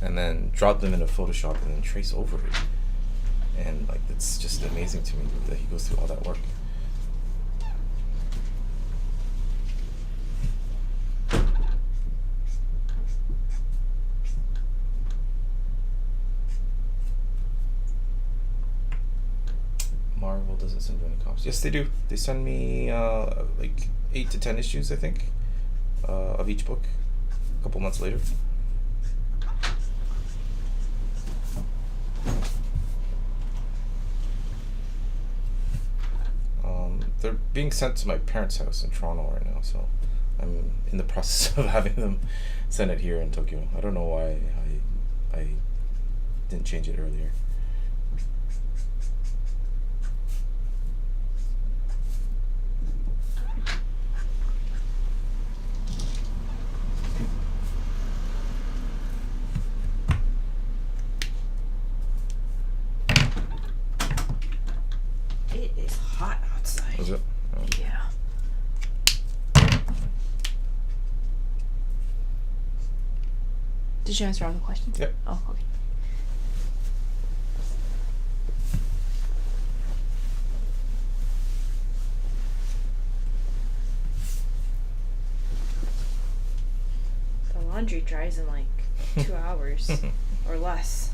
and then drop them into Photoshop and then trace over it. And like it's just amazing to me that he goes through all that work. Marvel doesn't send you any copies. Yes, they do. They send me like 8 to 10 issues, I think, of each book. A couple months later. They're being sent to my parents' house in Toronto right now, so I'm in the process of having them send it here in Tokyo. I don't know why I didn't change it earlier. It is hot outside. Is it? Oh. Yeah. Did you answer all the questions? Yep. Oh, okay. The laundry dries in like 2 hours or less.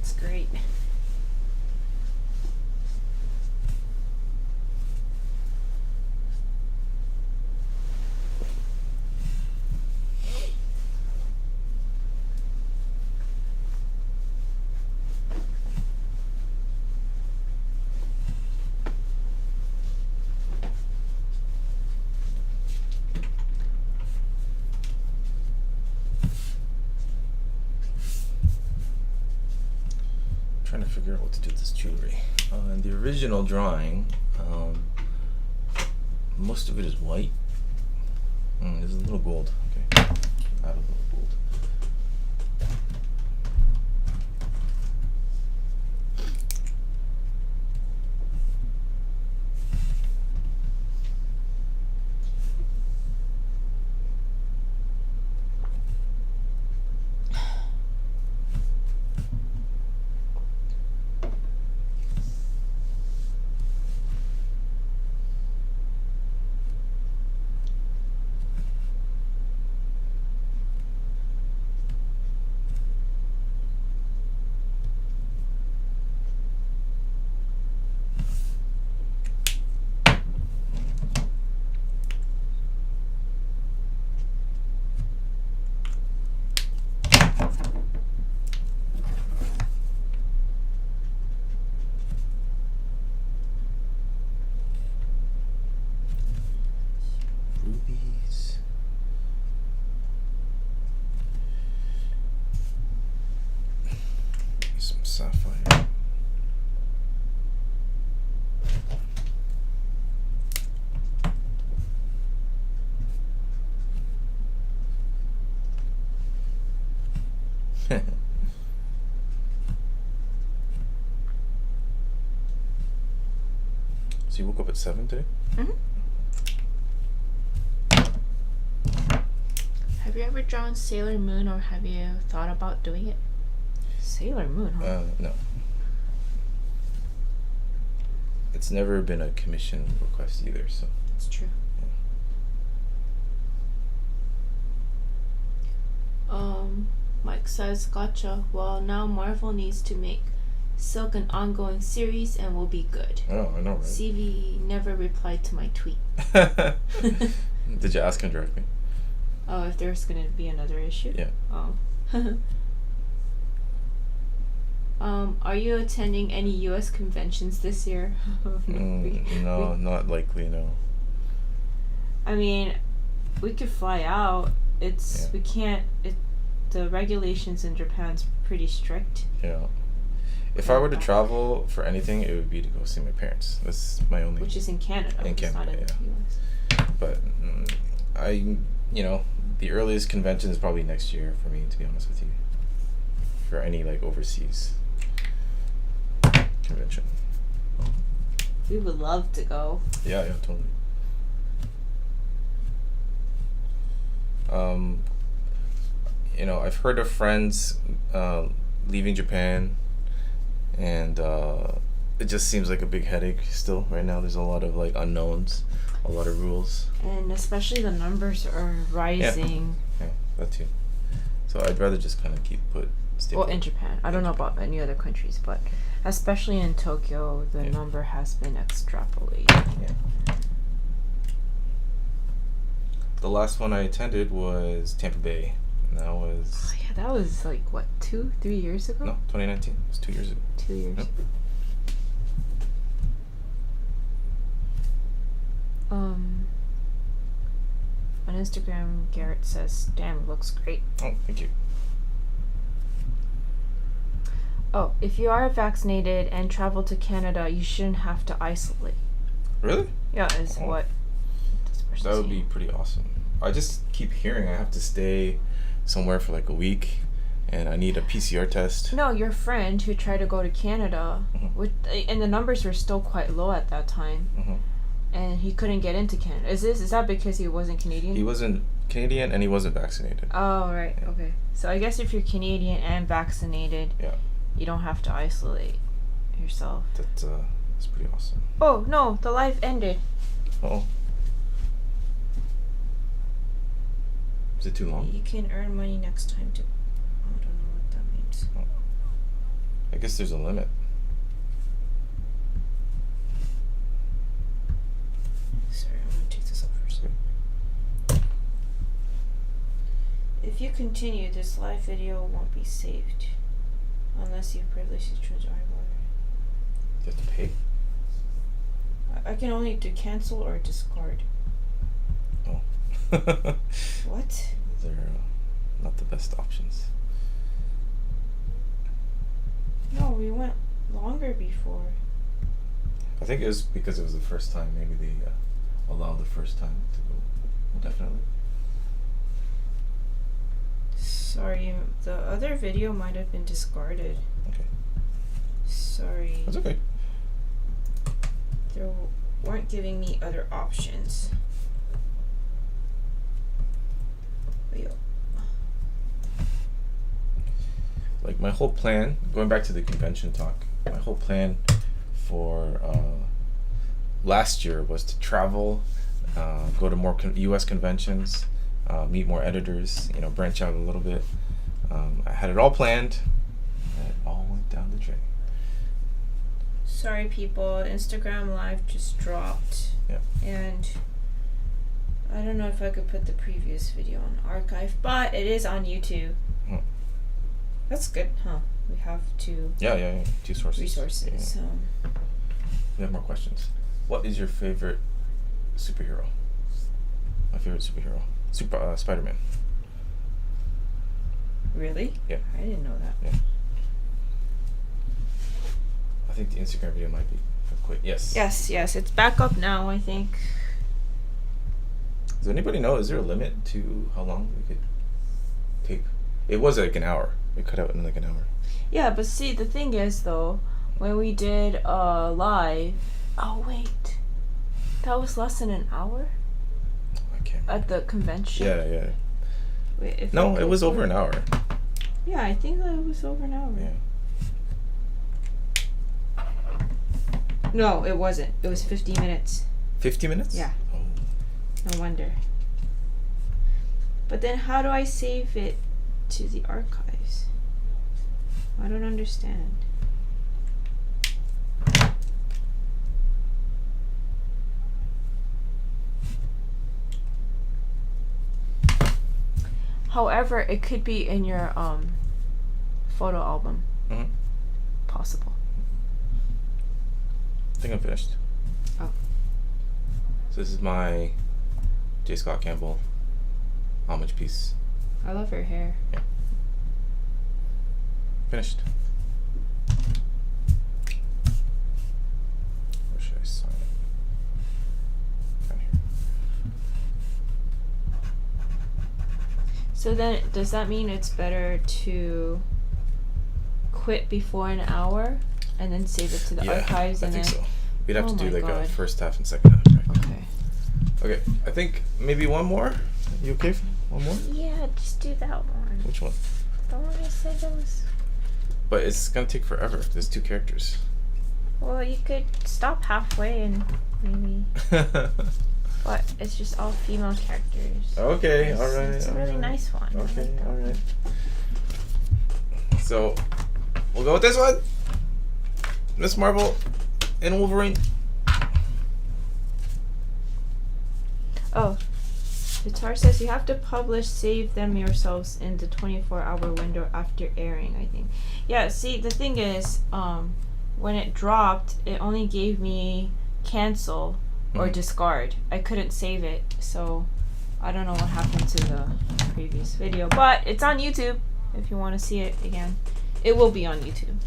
It's great. figure out what to do with this jewelry. In the original drawing, most of it is white. There's a little gold. Okay, add a little gold. Rubies. Some sapphire. So you woke up at 7 today? Mm-hmm. Have you ever drawn Sailor Moon, or have you thought about doing it? Sailor Moon, huh? No. It's never been a commission request either, so. That's true. Mike says, gotcha. Well, now Marvel needs to make Silk an ongoing series and will be good. Oh, I know, right? CV never replied to my tweet. Did you ask him directly? Oh, if there's going to be another issue? Yeah. Oh. Are you attending any U.S. conventions this year? No, not likely, no. I mean, we could fly out. We can't, the regulations in Japan's pretty strict. Yeah. If I were to travel for anything, it would be to go see my parents. That's my only... Which is in Canada. In Canada, not in the US. But the earliest convention is probably next year for me, to be honest with you. For any, overseas convention. We would love to go. Yeah, totally. I've heard of friends leaving Japan, and it just seems like a big headache still right now. There's a lot of unknowns, a lot of rules, and especially the numbers are rising. Yeah, that too. So I'd rather just kind of stay in Japan. I don't know about any other countries, but especially in Tokyo, the number has been extrapolated. Yeah. The last one I attended was Tampa Bay. And that was... Oh, yeah, that was 2-3 years ago? No, 2019. It was 2 years ago. 2 years. Yep. On Instagram, Garrett says, damn, it looks great. Oh, thank you. Oh, if you are vaccinated and travel to Canada, you shouldn't have to isolate. Really? Yeah, is what this person's That would be saying. pretty awesome. I just keep hearing I have to stay somewhere for a week, and I need a PCR test. No, your friend who tried to go to Canada, and the numbers were still quite low at that time, and he couldn't get into Canada. Is that because he wasn't Canadian? He wasn't Canadian, and he wasn't vaccinated. Oh, right. Yeah. Okay. So I guess if you're Canadian and vaccinated, you don't have to isolate yourself. That's pretty awesome. Oh, no, the live ended. Oh. Is it too long? You can earn money next time too. I don't know what that means. Oh. I guess there's a limit. Sorry, I'm gonna take this up first. If you continue, this live video won't be saved unless you privilege the choose You have to pay? I can only do cancel or discard. Oh. What? They're not the best options. No, we went longer before. I think it was because it was the first time. Maybe they allowed the first time to go. Well, definitely. Sorry, the other video might have been discarded. Okay. Sorry. That's okay. They weren't giving me other options. Like my whole plan, going back to the convention talk, my whole plan for last year was to travel, go to more U.S. conventions, meet more editors, branch out a little bit. I had it all planned, and it all went down the drain. Sorry, people. Instagram Live just dropped. Yeah. And I don't know if I could put the previous video on archive, but it is on YouTube. That's good, huh? We have two. Yeah. 2 sources. Resources. Yeah. We have more questions. What is your favorite superhero? My favorite superhero, Spider-Man. Really? Yeah. I didn't know that. Yeah. I think the Instagram video might be quick. Yes. Yes. It's back up now, I think. Does anybody know? Is there a limit to how long we could tape? It was like an hour. We cut out in like an hour. Yeah, but see, the thing is, though, when we did live... Oh, wait. That was less than an hour? I can't remember. At the convention? Yeah. Wait, No, it was over an hour. Yeah, I think that it was over an hour. Yeah. No, it wasn't. It was 50 minutes. 50 minutes? Yeah. Oh. No wonder. But then how do I save it to the archives? I don't understand. However, it could be in your photo album. Mm-hmm. Possible. I think I'm finished. Oh. So this is my J. Scott Campbell homage piece. I love her hair. Yeah. Finished. Where should I sign it? Down here. So then, does that mean it's better to quit before an hour and then save it to the archives? I and think then... so. We'd have to do like God. a first half and second half, right? Okay. Okay, I think maybe one more. You okay? One more? Yeah, just do that one. Which one? The one I said that was... But it's gonna take forever. There's 2 characters. Well, you could stop halfway and maybe... But it's just all female characters. Okay, alright. It's a really nice one. Okay, alright. So, we'll go with this one. Miss Marvel and Wolverine. Oh, Guitar says you have to save them yourselves in the 24-hour window after airing, I think. Yeah, see, the thing is, when it dropped, it only gave me cancel or discard. I couldn't save it, so I don't know what happened to the previous video. But it's on YouTube if you want to see it again. It will be on YouTube.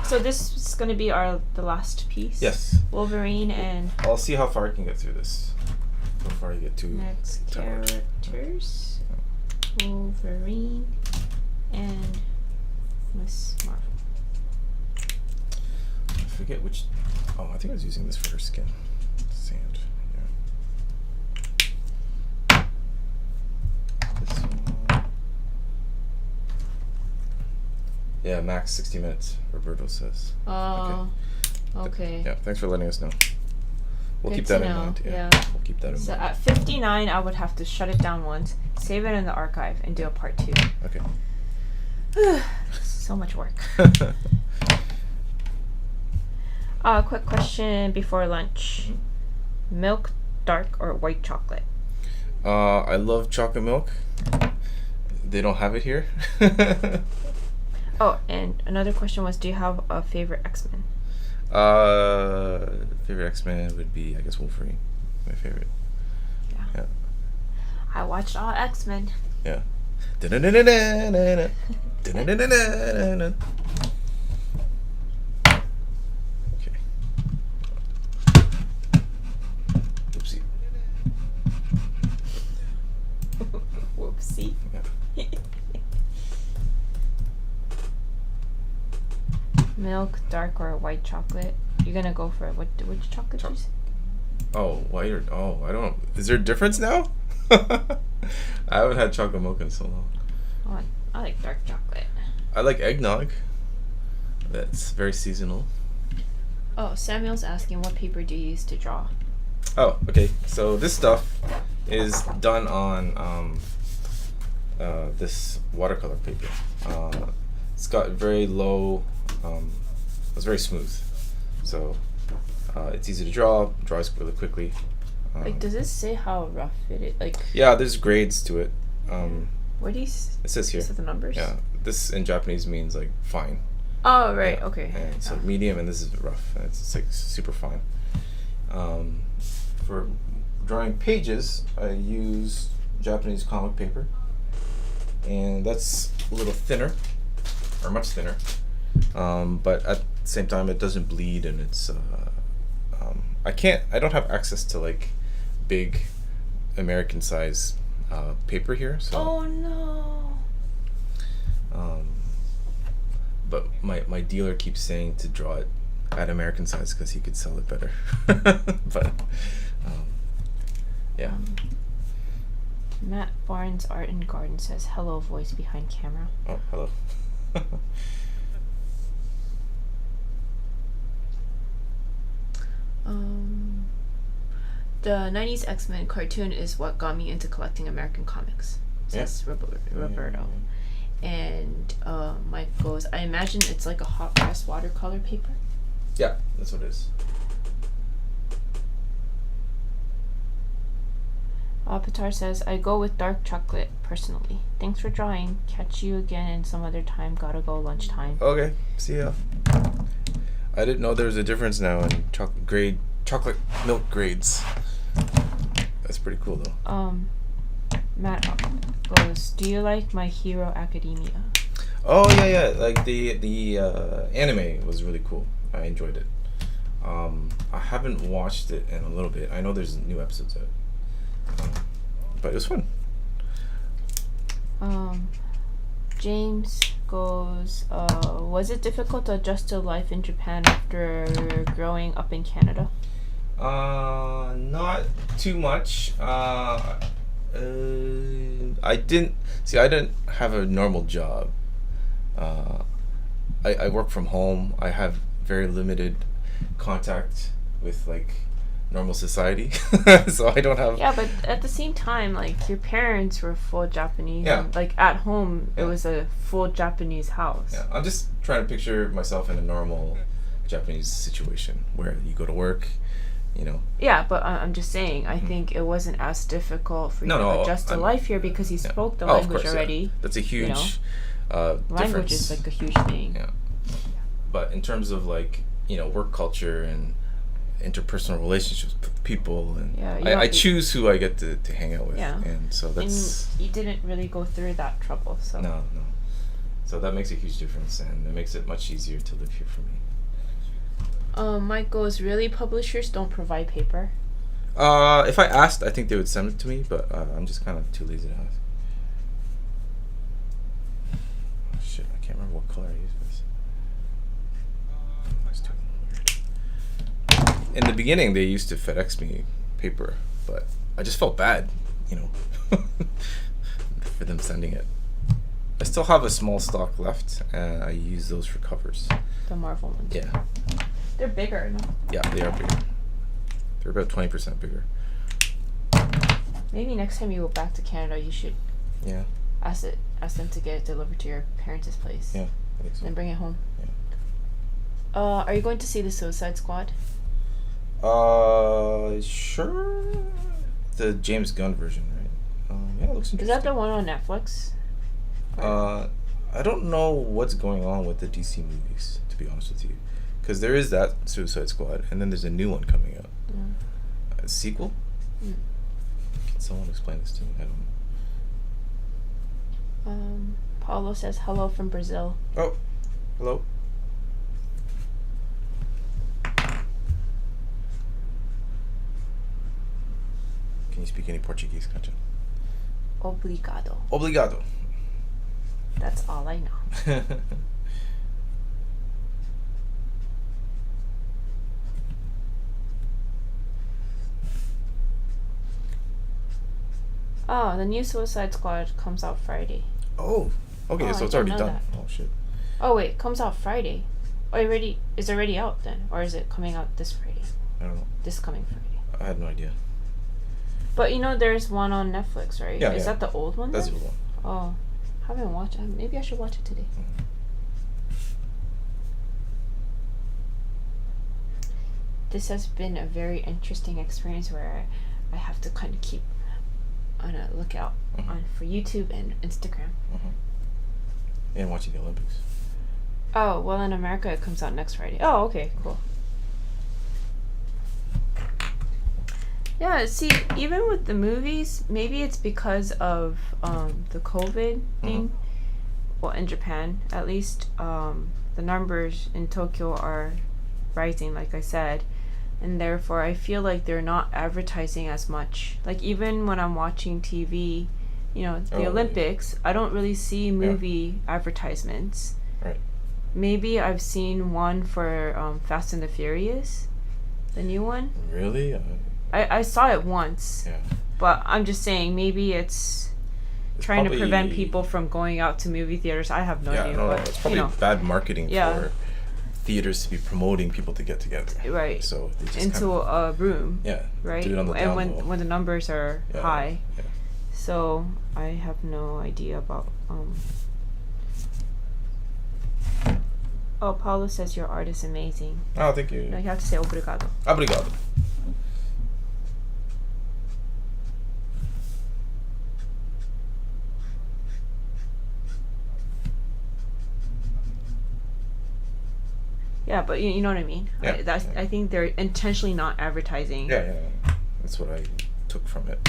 So this is going to be the last piece. Yes. Wolverine and... I'll see how far I can get through this before I get too next tired. characters. Wolverine and Miss Marvel. I forget which... Oh, I think I was using this for her skin. Sand. Yeah. This one. Yeah, max 60 minutes, Roberto says. Oh, okay. Yeah, thanks for letting us know. We'll Good keep that to in know, mind. yeah. We'll keep that in So mind. at 59, I would have to shut it down once, save it in the archive, and do a part 2. Okay. So much work. Quick question before lunch. Milk, dark, or white chocolate? I love chocolate milk. They don't have it here. Oh, and another question was, do you have a favorite X-Men? Favorite X-Men would be, I guess, Wolverine. My favorite. Yeah. I watched all X-Men. Yeah. milk, dark or white chocolate. You're gonna go for which chocolate did you say? Oh, white or I don't. Is there a difference now? I haven't had chocolate mocha in so long. Oh, I like dark chocolate. I like eggnog. That's very seasonal. Oh, Samuel's asking what paper do you use to draw? Oh, okay. So this stuff is done on this watercolor paper. It's got very low. It's very smooth, so it's easy to draw. Dries really quickly. Like, does it say how rough it is? Like, yeah, there's grades to it. Where do you? It says here. Is it the numbers? Yeah, this in Japanese means like fine. Oh right, yeah. Okay. And so medium, and this is rough. And it's like super fine. For drawing pages, I use Japanese comic paper, and that's a little thinner, or much thinner. But at the same time, it doesn't bleed, and it's. I don't have access to like big American size paper here. So. Oh no. But my dealer keeps saying to draw it at American size because he could sell it better. But yeah. Matt Barnes Art and Garden says hello, voice behind camera. Oh, hello. The 90s X-Men cartoon is what got me into collecting American comics, says Roberto. And Mike goes, I imagine it's like a hot press watercolor paper. Yeah, that's what it is. Pitar says, I go with dark chocolate, personally. Thanks for drawing. Catch you again some other time. Gotta go lunchtime. Okay, see ya. I didn't know there was a difference now in chocolate milk grades. That's pretty cool though. Matt goes, do you like My Hero Academia? Oh yeah, like the anime was really cool. I enjoyed it. I haven't watched it in a little bit. I know there's new episodes of it, but it was fun. James goes, was it difficult to adjust to life in Japan after growing up in Canada? Not too much. I didn't have a normal job. I work from home. I have very limited contact with like normal society, so I don't have. Yeah, but at the same time, like your parents were full Japanese. Yeah. And, like at home, it was a full Japanese house. Yeah, I'm just trying to picture myself in a normal Japanese situation where you go to work. You know. Yeah, but I'm just saying, I think it wasn't as difficult for you to adjust to life here because you spoke the language already. Yeah. That's a huge language difference. is like a huge thing. Yeah. But in terms of like, work culture and interpersonal relationships with people, and I choose who I get to hang out with. Yeah. And so that's. And you didn't really go through that trouble, so. No. So that makes a huge difference, and it makes it much easier to live here for me. Mike goes, really? Publishers don't provide paper? If I asked, I think they would send it to me, but I'm just kind of too lazy to ask. Oh, shit, I can't remember what color I used for this. That's too weird. In the beginning, they used to FedEx me paper, but I just felt bad, for them sending it. I still have a small stock left, and I use those for covers. The Marvel ones? Yeah. They're bigger, no? Yeah, they are bigger. They're about 20% bigger. Maybe next time you go back to Canada, you should ask them to get it delivered to your parents' place. Yeah, I think so. And bring it home. Yeah. Are you going to see the Suicide Squad? Sure. The James Gunn version, right? Yeah, it looks interesting. Is that the one on Netflix? I don't know what's going on with the DC movies, to be honest with you. Because there is that Suicide Squad, and then there's a new one coming out. A sequel? Can someone explain this to me? I don't know. Paulo says hello from Brazil. Oh, hello. Can you speak any Portuguese, Kacha? Obrigado. Obrigado. That's all I know. Oh, the new Suicide Squad comes out Friday. Oh, okay, so it's already done. That. Oh shit. Oh wait, comes out Friday. Oh, is already out then, or is it coming out this Friday? I don't know. This coming Friday. I had no idea. But there's one on Netflix, right? Yeah. Is that the old one? That's then? the old one. Oh, haven't watched it. Maybe I should watch it today. This has been a very interesting experience where I have to kind of keep on a lookout for YouTube and Instagram. And watching the Olympics. Oh, well, in America it comes out next Friday. Oh, okay, cool. Yeah, see, even with the movies, maybe it's because of the COVID thing. Well, in Japan, at least, the numbers in Tokyo are rising, like I said. And therefore, I feel like they're not advertising as much. Like, even when I'm watching TV, the Olympics, I don't really see movie advertisements. Right. Maybe I've seen one for Fast and the Furious, the new one. Really? I saw it once. Yeah. But I'm just saying, maybe it's trying to prevent people from going out to movie theaters. I have no idea. No, but, it's probably bad marketing for theaters to be promoting people to get together. Right. So they just into a room. Yeah. Right. Do it on the and when the numbers are high. Yeah. So I have no idea about. Oh, Paulo says your art is amazing. Oh, thank you. No, you have to say obrigado. Obrigado. Yeah, but you know what I mean? Yeah. I think they're intentionally not advertising. Yeah. That's what I took from it.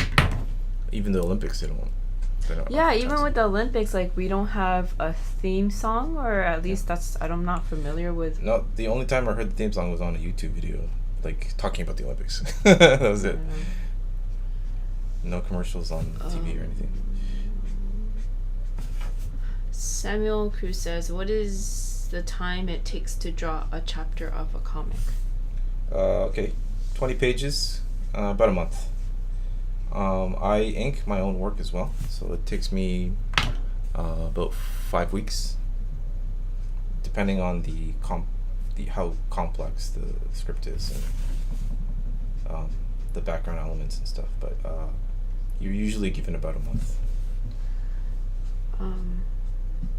Even the Olympics, they don't. Yeah, even with the Olympics, like, we don't have a theme song, or at least I'm not familiar with. No, the only time I heard the theme song was on a YouTube video, like, talking about the Olympics. That was it. No commercials on TV or anything. Samuel Cruz says, what is the time it takes to draw a chapter of a comic? Okay, 20 pages, about a month. I ink my own work as well, so it takes me about 5 weeks, depending on how complex the script is and the background elements and stuff. But you're usually given about a month.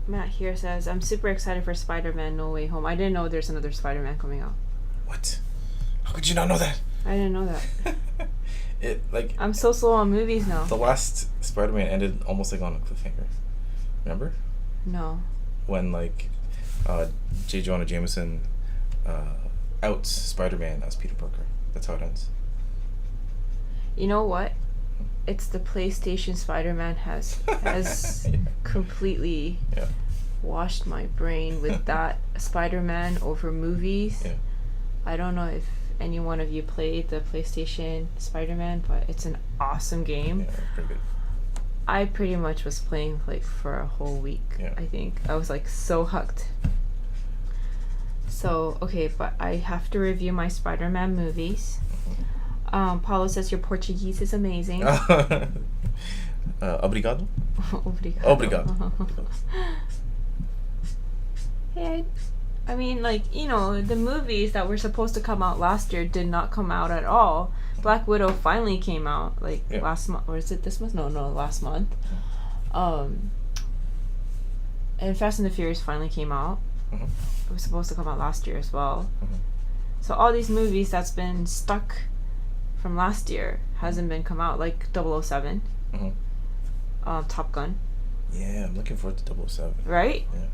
Matt here says, I'm super excited for Spider-Man No Way Home. I didn't know there's another Spider-Man coming out. What? How could you not know that? I didn't know that. I'm so slow on movies now. The last Spider-Man ended almost like on a cliffhanger. Remember? No. When J. Jonah Jameson outs Spider-Man as Peter Parker. That's how it ends. You know what? It's the PlayStation Spider-Man has completely washed my brain with that Spider-Man over movies. Yeah. I don't know if any one of you played the PlayStation Spider-Man, but it's an awesome game. Yeah, pretty good. I pretty much was playing for a whole week. Yeah. I think I was so hooked. So okay, but I have to review my Spider-Man movies. Paulo says your Portuguese is amazing. Obrigado. Obrigado. Hey, I mean, the movies that were supposed to come out last year did not come out at all. Black Widow finally came out last month, or is it this month? No, last month. And Fast and the Furious finally came out. It was supposed to come out last year as well. So all these movies that's been stuck from last year hasn't been come out, like 007. Top Gun. Yeah, I'm looking forward to 007. Right? Yeah.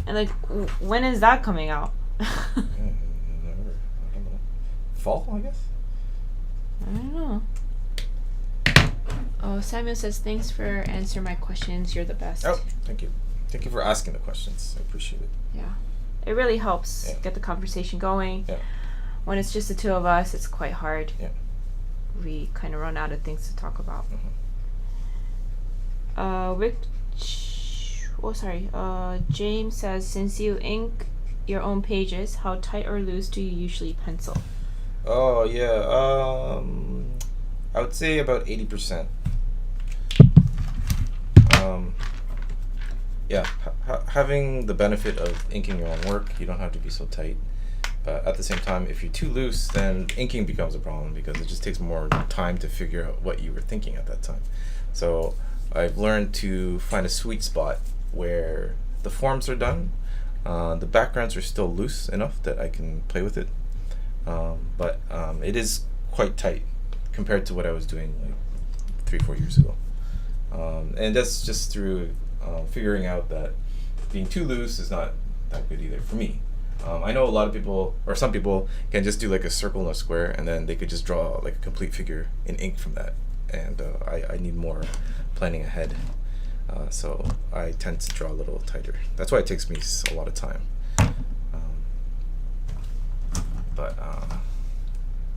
And when is that coming out? Never. I don't know. Fall, I guess? I don't know. Oh, Samuel says, thanks for answering my questions. You're the best. Oh, thank you. Thank you for asking the questions. I appreciate it. Yeah. It really helps get the conversation going. Yeah. When it's just the two of us, it's quite hard. Yeah. We kind of run out of things to talk about. James says, since you ink your own pages, how tight or loose do you usually pencil? Oh, yeah. I would say about 80%. yeah, having the benefit of inking your own work, you don't have to be so tight. But at the same time, if you're too loose, then inking becomes a problem because it just takes more time to figure out what you were thinking at that time. So I've learned to find a sweet spot where the forms are done, the backgrounds are still loose enough that I can play with it, but it is quite tight compared to what I was doing like 3-4 years ago. And that's just through figuring out that being too loose is not that good either for me. I know a lot of people, or some people, can just do like a circle and a square, and then they could just draw like a complete figure in ink from that. And I need more planning ahead. So I tend to draw a little tighter. That's why it takes me a lot of time. But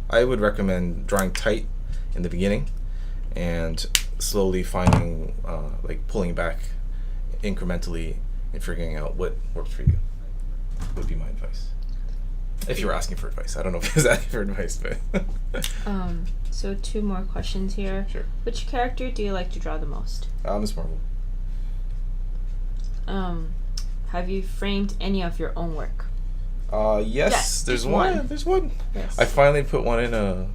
I would recommend drawing tight in the beginning and slowly finding, like pulling back incrementally and figuring out what works for you would be my advice. If you were asking for advice. I don't know if he was asking for advice, but... So 2 more questions here. Sure. Which character do you like to draw the most? Miss Marvel. Have you framed any of your own work? Yes, there's one. There's one. Yes. I finally put one in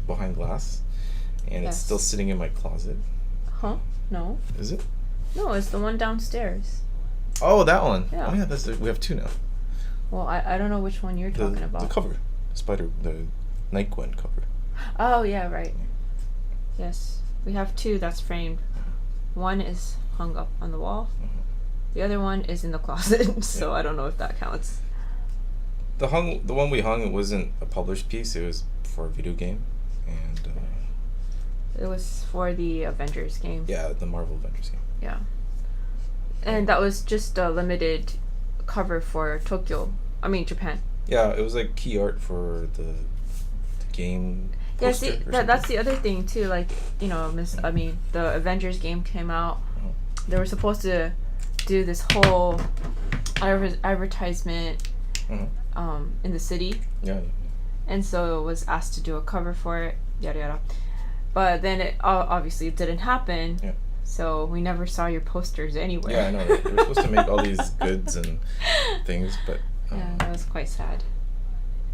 behind glass, and Yes. it's still sitting in my closet. Huh? No. Is it? No, it's the one downstairs. Oh, that one. Yeah. Oh, yeah. We have 2 now. Well, I don't know which one you're talking about. The cover, the Night Gwen cover. Oh, yeah, right. Yes. We have 2 that's framed. One is hung up on the wall. Mm-hmm. The other one is in the closet, so I don't know if that counts. The one we hung, it wasn't a published piece. It was for a video game, and It was for the Avengers game. yeah, the Marvel Avengers game. Yeah. And that was just a limited cover for Japan. Yeah, it was like key art for the game. Yeah, poster see, or something. that's the other thing too. Like, the Avengers game came out. Oh. They were supposed to do this whole advertisement Mhm. In the city, Yeah. and so it was asked to do a cover for it. Yada yada. But then it obviously it didn't happen. Yeah. So we never saw your posters anywhere. Yeah, I know. They were supposed to make all these goods and things, but Yeah, that was quite sad.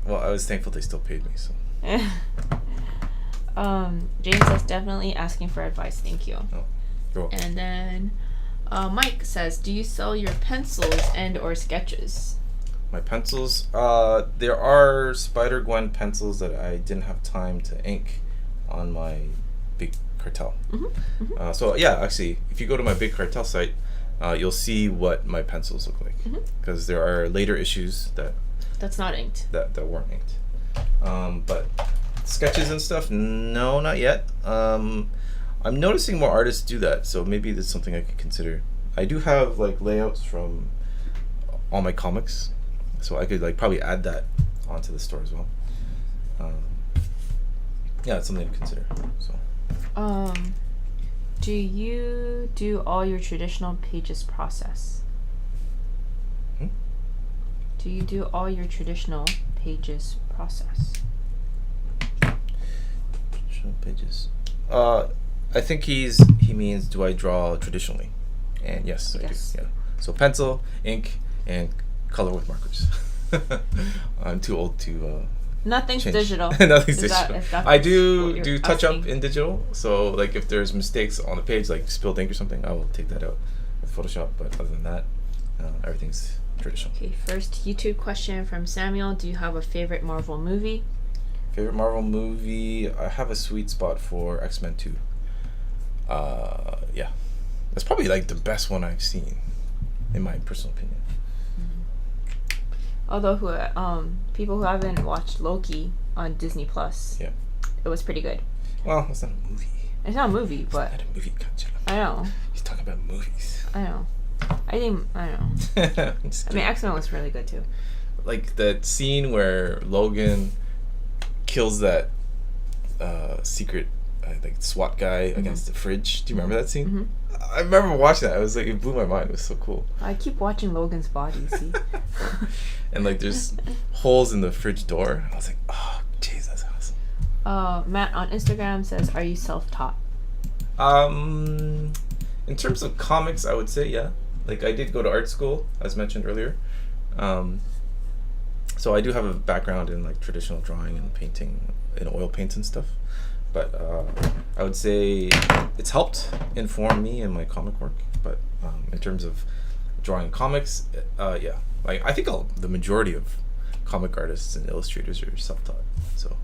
well, I was thankful they still paid me. So James is definitely asking for advice. Thank you. oh, you're welcome. And then Mike says, do you sell your pencils and or sketches? My pencils. There are Spider-Gwen pencils that I didn't have time to ink on my big cartel. So yeah, actually, if you go to my big cartel site, you'll see what my pencils look like, because there are later issues That's not inked. that weren't inked. But sketches and stuff, no, not yet. I'm noticing more artists do that, so maybe that's something I could consider. I do have like layouts from all my comics, so I could like probably add that onto the store as well. Yeah, it's something to consider. So Do you do all your traditional pages process? Do you do all your traditional pages process? Traditional pages. I think he means, do I draw traditionally? And yes, I Yes. do. Yeah. So pencil, ink, and color with markers. I'm too old to Nothing's change. digital. Nothing's Is that- digital. if that's I what do you're touch up asking? in digital. So like if there's mistakes on the page, like spilled ink or something, I will take that out with Photoshop. But other than that, everything's traditional. Okay, first YouTube question from Samuel. Do you have a favorite Marvel movie? Favorite Marvel movie? I have a sweet spot for X-Men 2. Yeah, that's probably like the best one I've seen, in my personal opinion. Although people who haven't watched Loki on Disney Plus, Yeah. it was pretty good. Well, it's not a movie. It's not a movie, but Not a movie, gotcha. I know. He's talking about movies. I know. I know. I'm just I mean, kidding. X-Men was really good too. Like that scene where Logan kills that secret like SWAT guy against the fridge. Do you remember that scene? Mhm. I remember watching that. It was like, it blew my mind. It was so cool. I keep watching Logan's body, see? And like there's holes in the fridge door. I was like, oh, jeez, that's awesome. Matt on Instagram says, are you self-taught? In terms of comics, I would say yeah. Like I did go to art school, as mentioned earlier. So I do have a background in like traditional drawing and painting, in oil paints and stuff. But I would say it's helped inform me in my comic work. But in terms of drawing comics, yeah, like I think the majority of comic artists and illustrators are self-taught. So.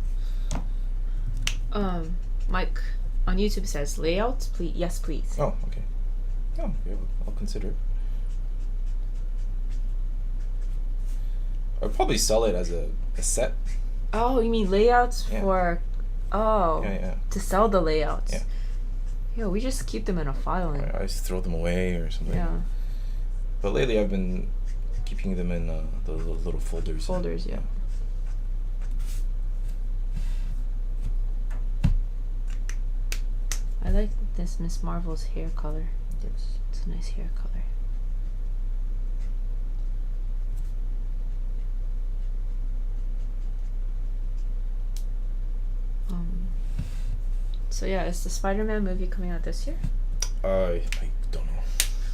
Mike on YouTube says layout, please. Yes, please. Oh, okay. Oh, yeah, I'll consider it. I'd probably sell it as a set. Oh, you mean layouts for? Oh, yeah. To sell the layouts. Yeah. Yeah, we just keep them in a file. I just throw them away or something. Yeah. But lately, I've been keeping them in the little folders. Folders, yeah. I like this Miss Marvel's hair color. Thanks. It's a nice hair color. So yeah, is the Spider-Man movie coming out this year? I don't know.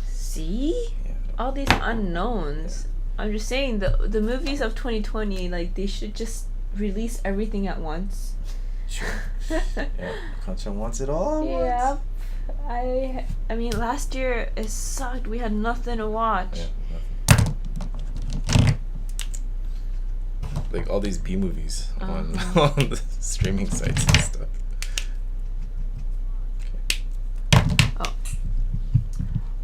See? Yeah. All these unknowns. Yeah. I'm just saying the movies of 2020, like they should just release everything at once. Sure. Yeah. Concha wants it all. Yeah. I mean, last year it sucked. We had nothing to watch. Yeah, nothing. Like all these B movies on the streaming sites and stuff. Oh.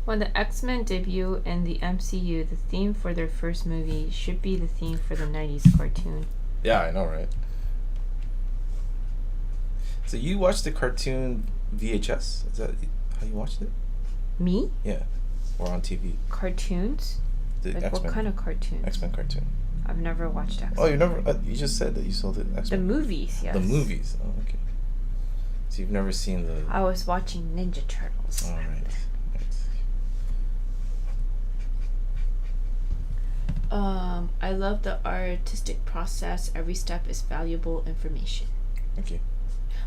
When the X-Men debut in the MCU, the theme for their first movie should be the theme for the 90s cartoon. Yeah, I know, right? So you watched the cartoon VHS? Is that how you watched it? Me? Yeah. Or on TV? Cartoons? The like X-Men. what kind of cartoons? X-Men cartoon. I've never watched X-Men. Oh, you never? You just said that you saw the X-Men. The movies, yes. The movies. Oh, okay. So you've never seen the... I was watching Ninja Turtles. All right. I love the artistic process. Every step is valuable information. Okay.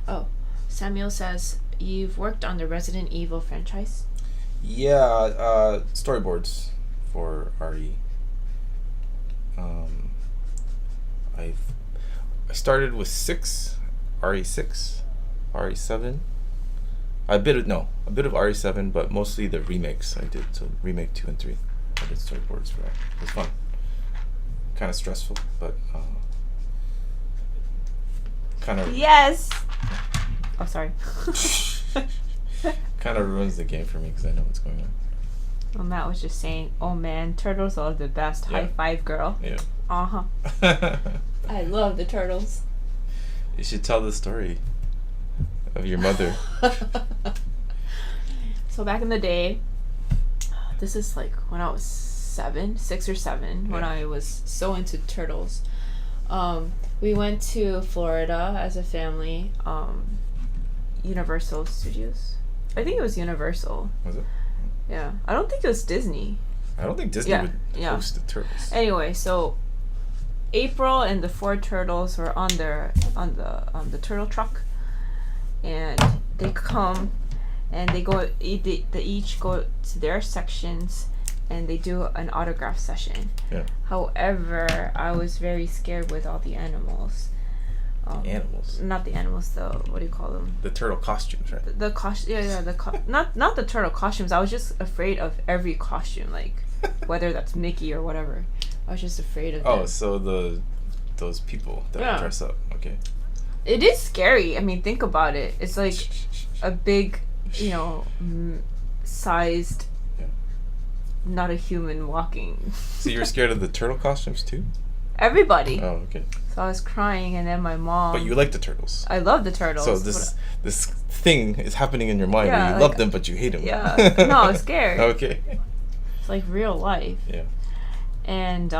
Oh, Samuel says, you've worked on the Resident Evil franchise? Yeah, storyboards for RE. I started with 6, RE6, RE7. A bit of RE7, but mostly the remakes I did. So remake 2 and 3. I did storyboards for that. It was fun. Kind of stressful, but kind of. Yes. Oh, sorry. Kind of ruins the game for me because I know what's going on. Well, Matt was just saying, "Oh man, turtles are the best." Yeah. High five, girl. Yeah. I love the turtles. You should tell the story of your mother. So back in the day, this is like when I was 6 or 7, when I was so into turtles. We went to Florida as a family. Universal Studios. I think it was Universal. Was it? Yeah. I don't think it was Disney. I don't think Disney would host the turtles. Anyway, so April and the 4 turtles were on the turtle truck, and they come and they each go to their sections and they do an autograph session. Yeah. However, I was very scared with all the animals. Animals. Not the animals, though. What do you call them? The turtle costumes, right? The costume. Yeah. Not the turtle costumes. I was just afraid of every costume, like whether that's Mickey or whatever. I was just afraid of. Oh, them. so those people that dress up. Okay. It is scary. I mean, think about it. It's like a big, sized, not a human walking. So you were scared of the turtle costumes too? Everybody. Oh, okay. So I was crying, and then my mom. But you like the turtles. I love the turtles. So this thing is happening in your mind where you love them, but you hate them. Yeah. No, I was scared. Okay. It's like real life. Yeah. And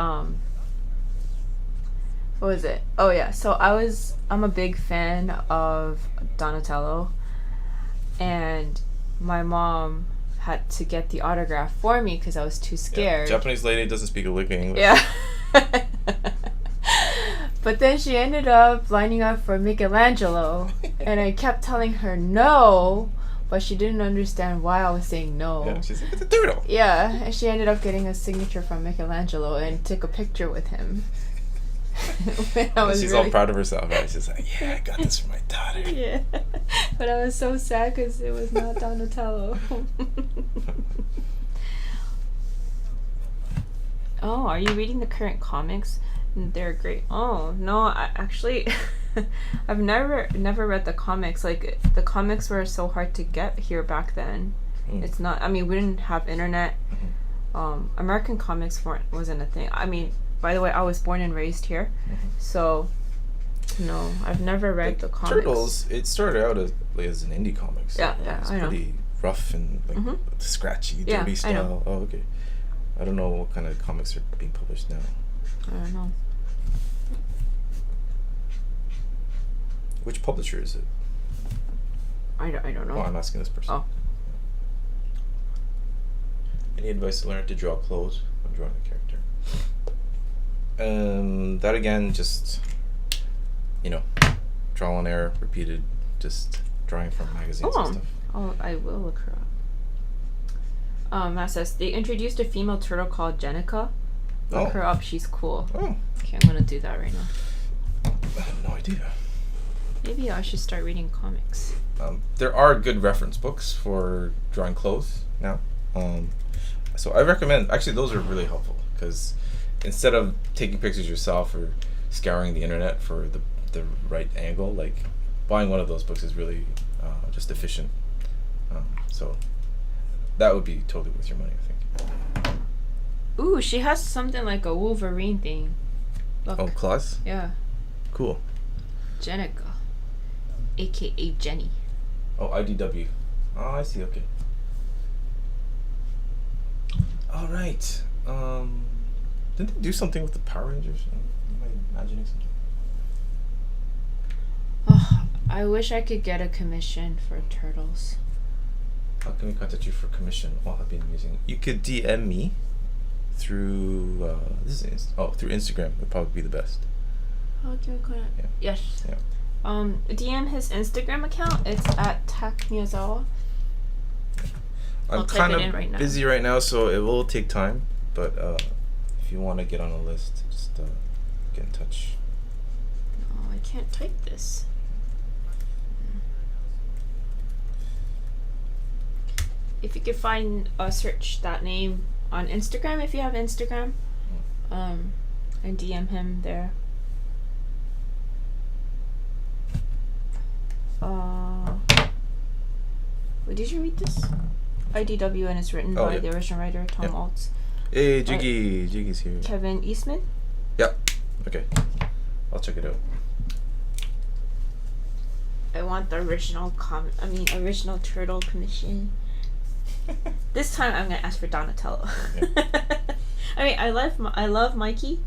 what was it? Oh yeah. So I'm a big fan of Donatello, and my mom had to get the autograph for me because I was too scared. Yeah. Japanese lady doesn't speak a lick of English. Yeah. But then she ended up lining up for Michelangelo, and I kept telling her no, but she didn't understand why I was saying no. Yeah, she's like, it's a turtle. Yeah, and she ended up getting a signature from Michelangelo and took a picture with him. She's all proud of herself, right? She's like, yeah, I got this for my daughter. Yeah, but I was so sad because it was not Donatello. Oh, are you reading the current comics? They're great. Oh no, I've never read the comics. Like the comics were so hard to get here back then. It's not. I mean, we didn't have internet. American comics wasn't a thing. I mean, by the way, I was born and raised here, so no, I've never read the comics. Turtles. It started out as an indie comics. Yeah, It's I know. pretty rough and like scratchy, dirty style. I know. Oh, okay. I don't know what kind of comics are being published now. I don't know. Which publisher is it? I don't know. Oh, I'm asking this person. Oh. Any advice to learn to draw clothes when drawing a character? That again, just trial and error, repeated, just drawing from magazines and stuff. Oh, I will look her up. Matt says they introduced a female turtle called Jenica. Look her up. She's cool. Oh. Okay, I'm gonna do that right now. I have no idea. Maybe I should start reading comics. There are good reference books for drawing clothes now. So I recommend, actually those are really helpful because instead of taking pictures yourself or scouring the internet for the right angle, like buying one of those books is really just efficient. So that would be totally worth your money, I think. Ooh, she has something like a Wolverine thing. Look. Oh, claws? Yeah. Cool. Jenica, aka Jenny. Oh, IDW. Oh, I see. Okay. All right. Didn't they do something with the Power Rangers? Am I imagining something? Oh, I wish I could get a commission for Turtles. How can we contact you for commission? Oh, that'd be amazing. You could DM me through through Instagram. Would probably be the best. How can we contact? Yeah. Yes. Yeah. DM his Instagram account. It's at takmiyazawa. I'm kind of busy right now, so it will take time. But if you want to get on a list, just get in touch. Oh, I can't type this. If you could find search that name on Instagram, if you have Instagram, and DM him there. Did you read this? IDW, and it's written by the original writer Tom Altz. Hey, Jiggy's here. Kevin Eastman. Yeah. Okay. I'll check it out. I want the original original turtle commission. This time I'm gonna ask for Donatello. Yeah. I mean, I love Mikey,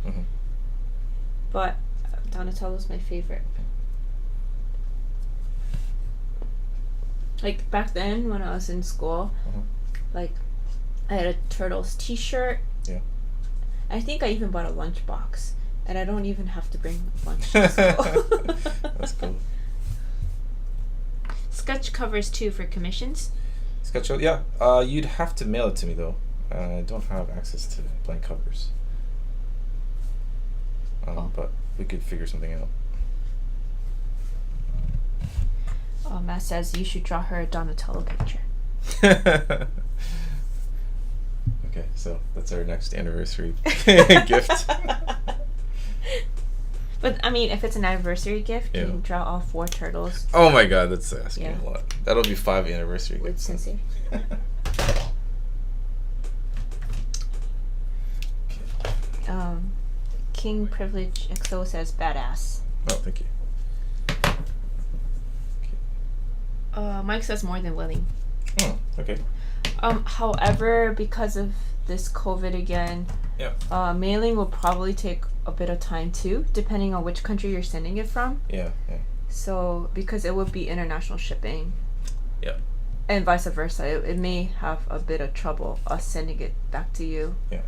but Donatello's my favorite. Like back then when I was in school, like I had a Turtles t-shirt. Yeah. I think I even bought a lunchbox, and I don't even have to bring lunch to school. That's cool. Sketch covers too for commissions. Sketch, yeah. You'd have to mail it to me though. I don't have access to blank covers. But we could figure something out. Matt says you should draw her a Donatello picture. Okay, so that's our next anniversary gift. But I mean, if it's an anniversary gift, you can draw all 4 turtles. Oh my god, that's asking a lot. That'll be 5 anniversary with gifts. Sensei. King Privilege XO says badass. Oh, thank you. Mike says more than willing. Oh, okay. However, because of this COVID again, mailing will probably take a bit of time too, depending on which country you're sending it from. Yeah. So, because it would be international shipping. Yeah. And vice versa. It may have a bit of trouble us sending it back to you. Yeah.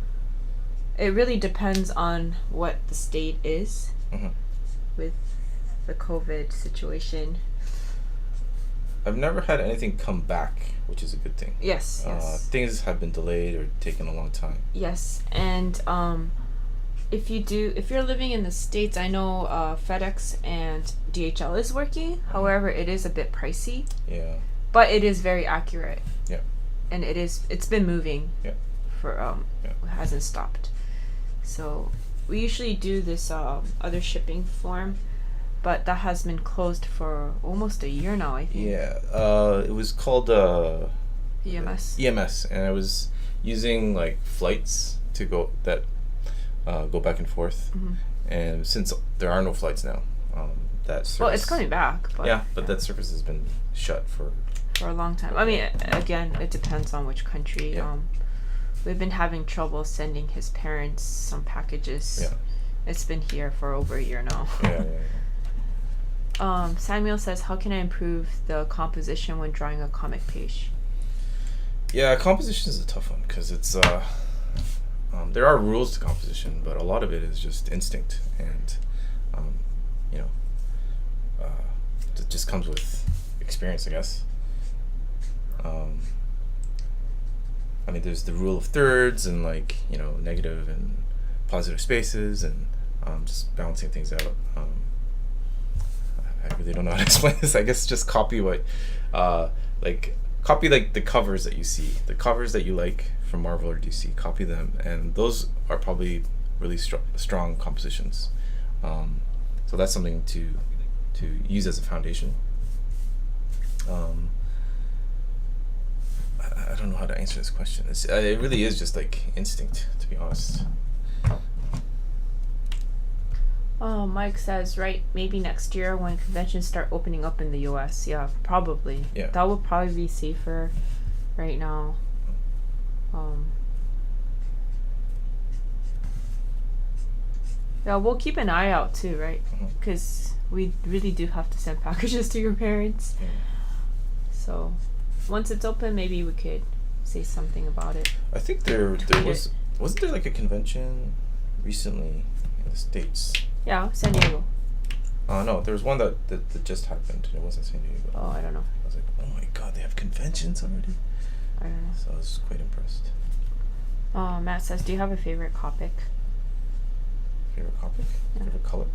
It really depends on what the state is with the COVID situation. I've never had anything come back, which is a good thing. Yes. Things have been delayed or taken a long time. Yes, and if you're living in the States, I know FedEx and DHL is working. However, it is a bit pricey. Yeah. But it is very accurate. Yeah. And it's been moving. Yeah. For it hasn't stopped. So we usually do this other shipping form, but that has been closed for almost a year now, I think. Yeah. It was called EMS. EMS, and I was using like flights to go back and forth. Mm-hmm. And since there are no flights now, that service. Well, it's coming back. But that service has been shut for a long time. I mean, again, it depends on which country. Yeah. We've been having trouble sending his parents some packages. Yeah. It's been here for over a year now. Yeah. Samuel says, how can I improve the composition when drawing a comic page? Yeah, composition is a tough one because it's there are rules to composition, but a lot of it is just instinct, and it just comes with experience, I guess. I mean, there's the rule of thirds and negative and positive spaces and just balancing things out. I really don't know how to explain this. I guess just copy copy the covers that you see, the covers that you like from Marvel or DC. Copy them, and those are probably really strong compositions. So that's something to use as a foundation. I don't know how to answer this question. It really is just like instinct, to be honest. Oh, Mike says, right, maybe next year when conventions start opening up in the US. Yeah, probably. Yeah. That would probably be safer right now. Yeah, we'll keep an eye out too, right? Because we really do have to send packages to your parents. Yeah. So once it's open, maybe we could say something about it. I think wasn't there like a convention recently in the States? Yeah, San Diego. No, there was one that just happened. It wasn't San Diego. Oh, I don't know. I was like, oh my god, they have conventions already? I don't know. So I was quite impressed. Matt says, do you have a favorite Copic? Favorite Copic? Yeah. Favorite color?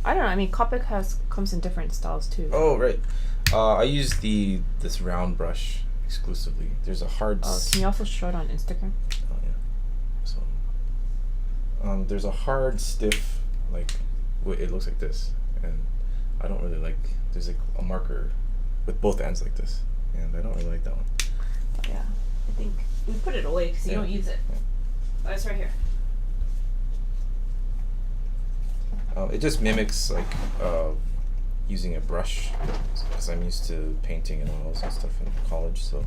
I don't know. I mean, Copic comes in different styles too. Oh, right. I use this round brush exclusively. There's a hard... can you also show it on Instagram? Oh, yeah. So, there's a hard, stiff, it looks like this. And I don't really like... There's like a marker with both ends like this. And I don't really like that one. Yeah. I think we put it away because you don't use it. Yeah. Oh, it's right here. It just mimics using a brush because I'm used to painting and oils and stuff in college, so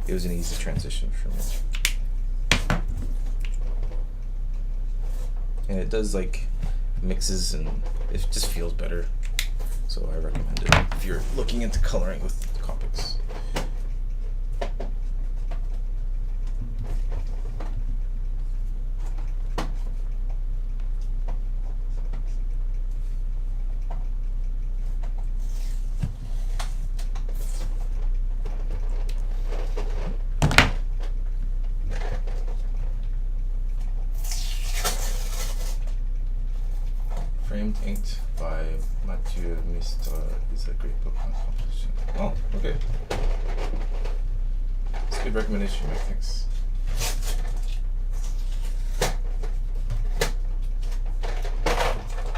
it was an easy transition for me. And it does mixes and it just feels better, so I recommend it if you're looking into coloring with Copics. Framed Inked by Mathieu Mistre is a great book on composition. Oh, okay. It's a good recommendation, Mike. Thanks.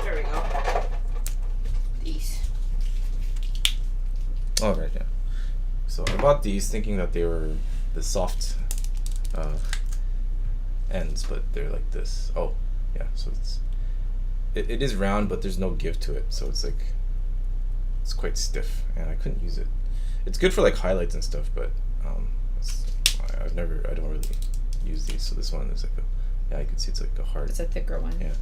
There we go. These. Oh, right, yeah. So I bought these thinking that they were the soft ends, but they're like this. Oh, yeah, so it is round, but there's no give to it, so it's quite stiff, and I couldn't use it. It's good for highlights and stuff, but I don't really use these. So this one is you can see it's a hard. It's a thicker one. Yeah.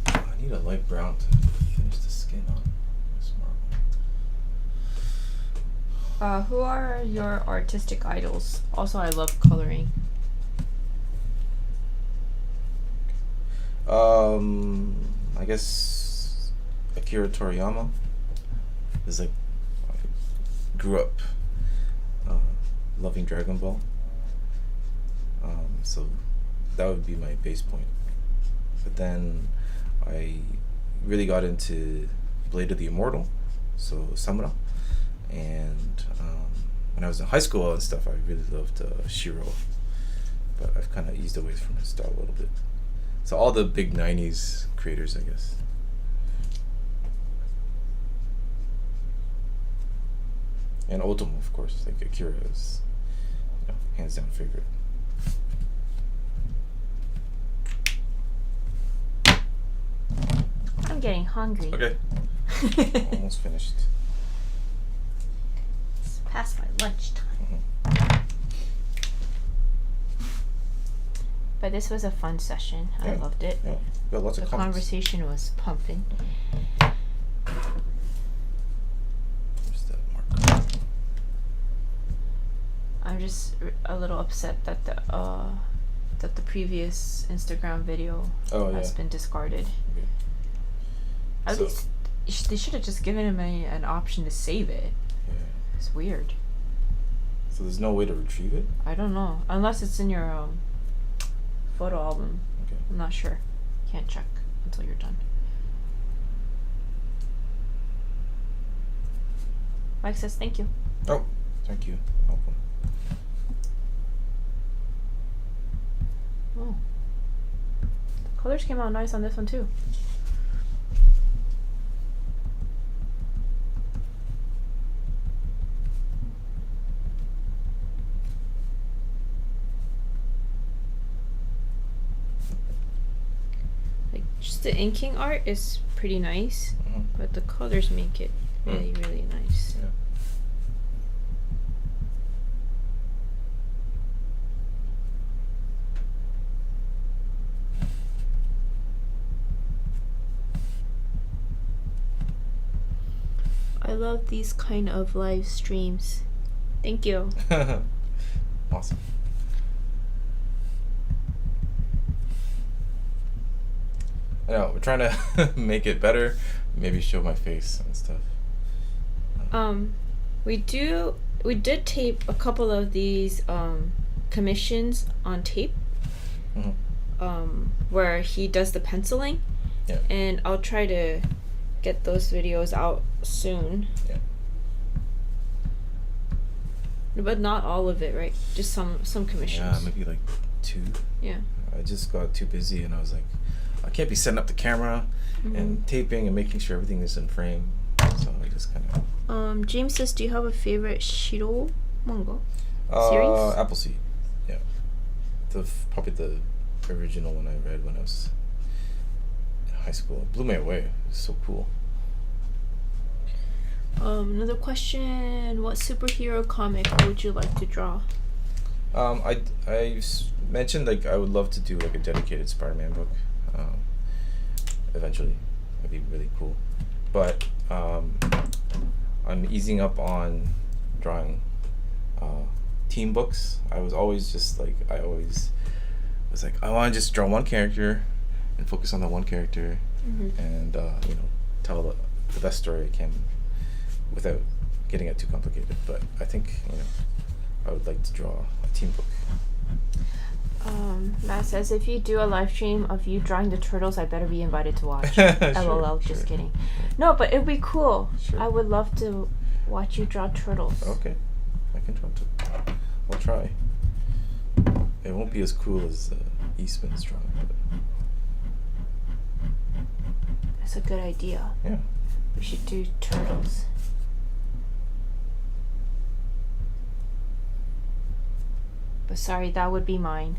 I need a light brown to finish the skin on this marble. Who are your artistic idols? Also, I love coloring. I guess Akira Toriyama is like, I grew up loving Dragon Ball. So that would be my base point. But then I really got into Blade of the Immortal, so Samura. And when I was in high school and stuff, I really loved Shiro. But I've kind of eased away from his style a little bit. So all the big 90s creators, I guess. And Otomo, of course. Like Akira is, hands down favorite. I'm getting hungry. Okay. Almost finished. It's past my lunchtime. But this was a fun session. I loved it. Yeah. Got lots The of comments. conversation was pumping. Where's that marker? I'm just a little upset that the previous Instagram video has been discarded. Okay. At least they should have just given him an option to save it. Yeah. It's weird. So there's no way to retrieve it? I don't know. Unless it's in your photo album. Okay. I'm not sure. Can't check until you're done. Mike says thank you. Oh, thank you. Welcome. Oh. The colors came out nice on this one too. Just the inking art is pretty nice, but the colors make it really, really nice. Yeah. I love these kind of live streams. Thank you. Awesome. I know, we're trying to make it better, maybe show my face and stuff. We did tape a couple of these commissions on tape. Where he does the penciling. Yeah. And I'll try to get those videos out soon. Yeah. But not all of it, right? Just some commissions. Yeah, maybe like 2. Yeah. I just got too busy and I was like, I can't be setting up the camera and taping and making sure everything is in frame. So I just kind of... James says, do you have a favorite Shiro manga series? Appleseed. Yeah. Probably the original one I read when I was in high school. It blew me away. It was so cool. Another question. What superhero comic would you like to draw? I mentioned like I would love to do like a dedicated Spider-Man book. Eventually, that'd be really cool. But I'm easing up on drawing team books. I was always just like I want to just draw one character and focus on that one character and tell the best story I can without getting it too complicated. But I think I would like to draw a team book. Matt says, if you do a live stream of you drawing the turtles, I better be invited to watch. LOL, just kidding. No, but it'd be cool. Sure. I would love to watch you draw turtles. Okay, I can draw too. I'll try. It won't be as cool as Eastman's drawing, but That's a good idea. yeah. We should do turtles. But sorry, that would be mine.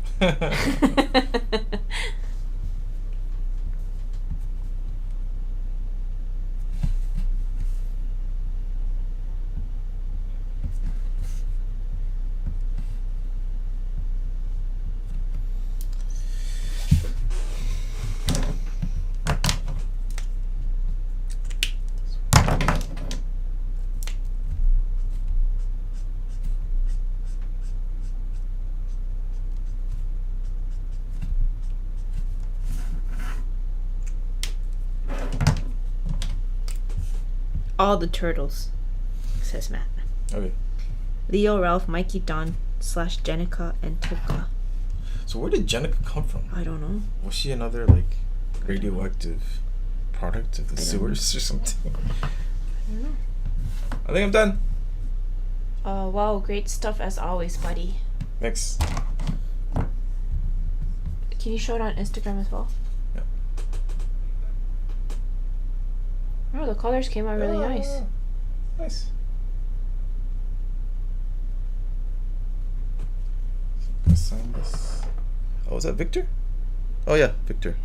all the turtles, says Matt. Okay. Leo, Ralph, Mikey, Don / Jenica, and Toka. So where did Jenica come from? I don't know. Was she another like radioactive product of the sewers or something? I don't know. I think I'm done. Wow, great stuff as always, buddy. Thanks. Can you show it on Instagram as well? Yeah. Oh, the colors came out really nice. Nice. Sign this. Oh, is that Victor? Oh yeah, Victor.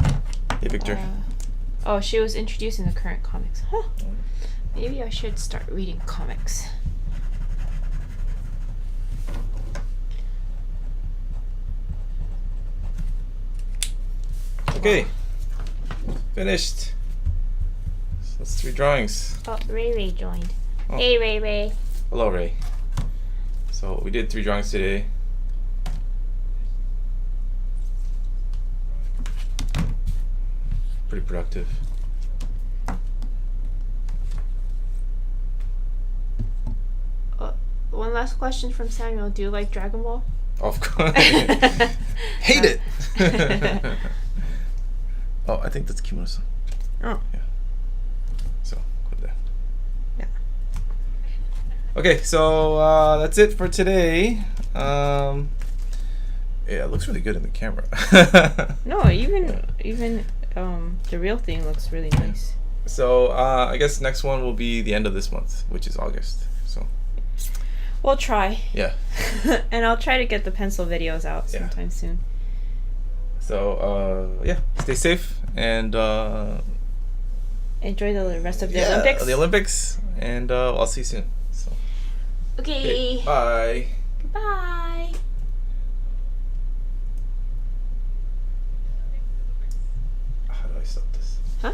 Hey, Victor. Oh, she was introducing the current comics. Huh. Maybe I should start reading comics. Okay. Finished. So that's 3 drawings. Oh, Ray joined. Oh. Hey, Ray. Hello, Ray. So we did 3 drawings today. Pretty productive. One last question from Samuel. Do you like Dragon Ball? Of course. Hate it. Oh, I think that's Kimono-san. Oh. Yeah. So, put that. Yeah. Okay, so that's it for today. Yeah, it looks really good in the camera. No, even the real thing looks really nice. So I guess next one will be the end of this month, which is August. So we'll try. Yeah. And I'll try to get the pencil videos out sometime soon. So yeah, stay safe and enjoy the rest of the Olympics. The Olympics, and I'll see you soon. So. Okay. Bye. Goodbye. How do I stop this? Huh?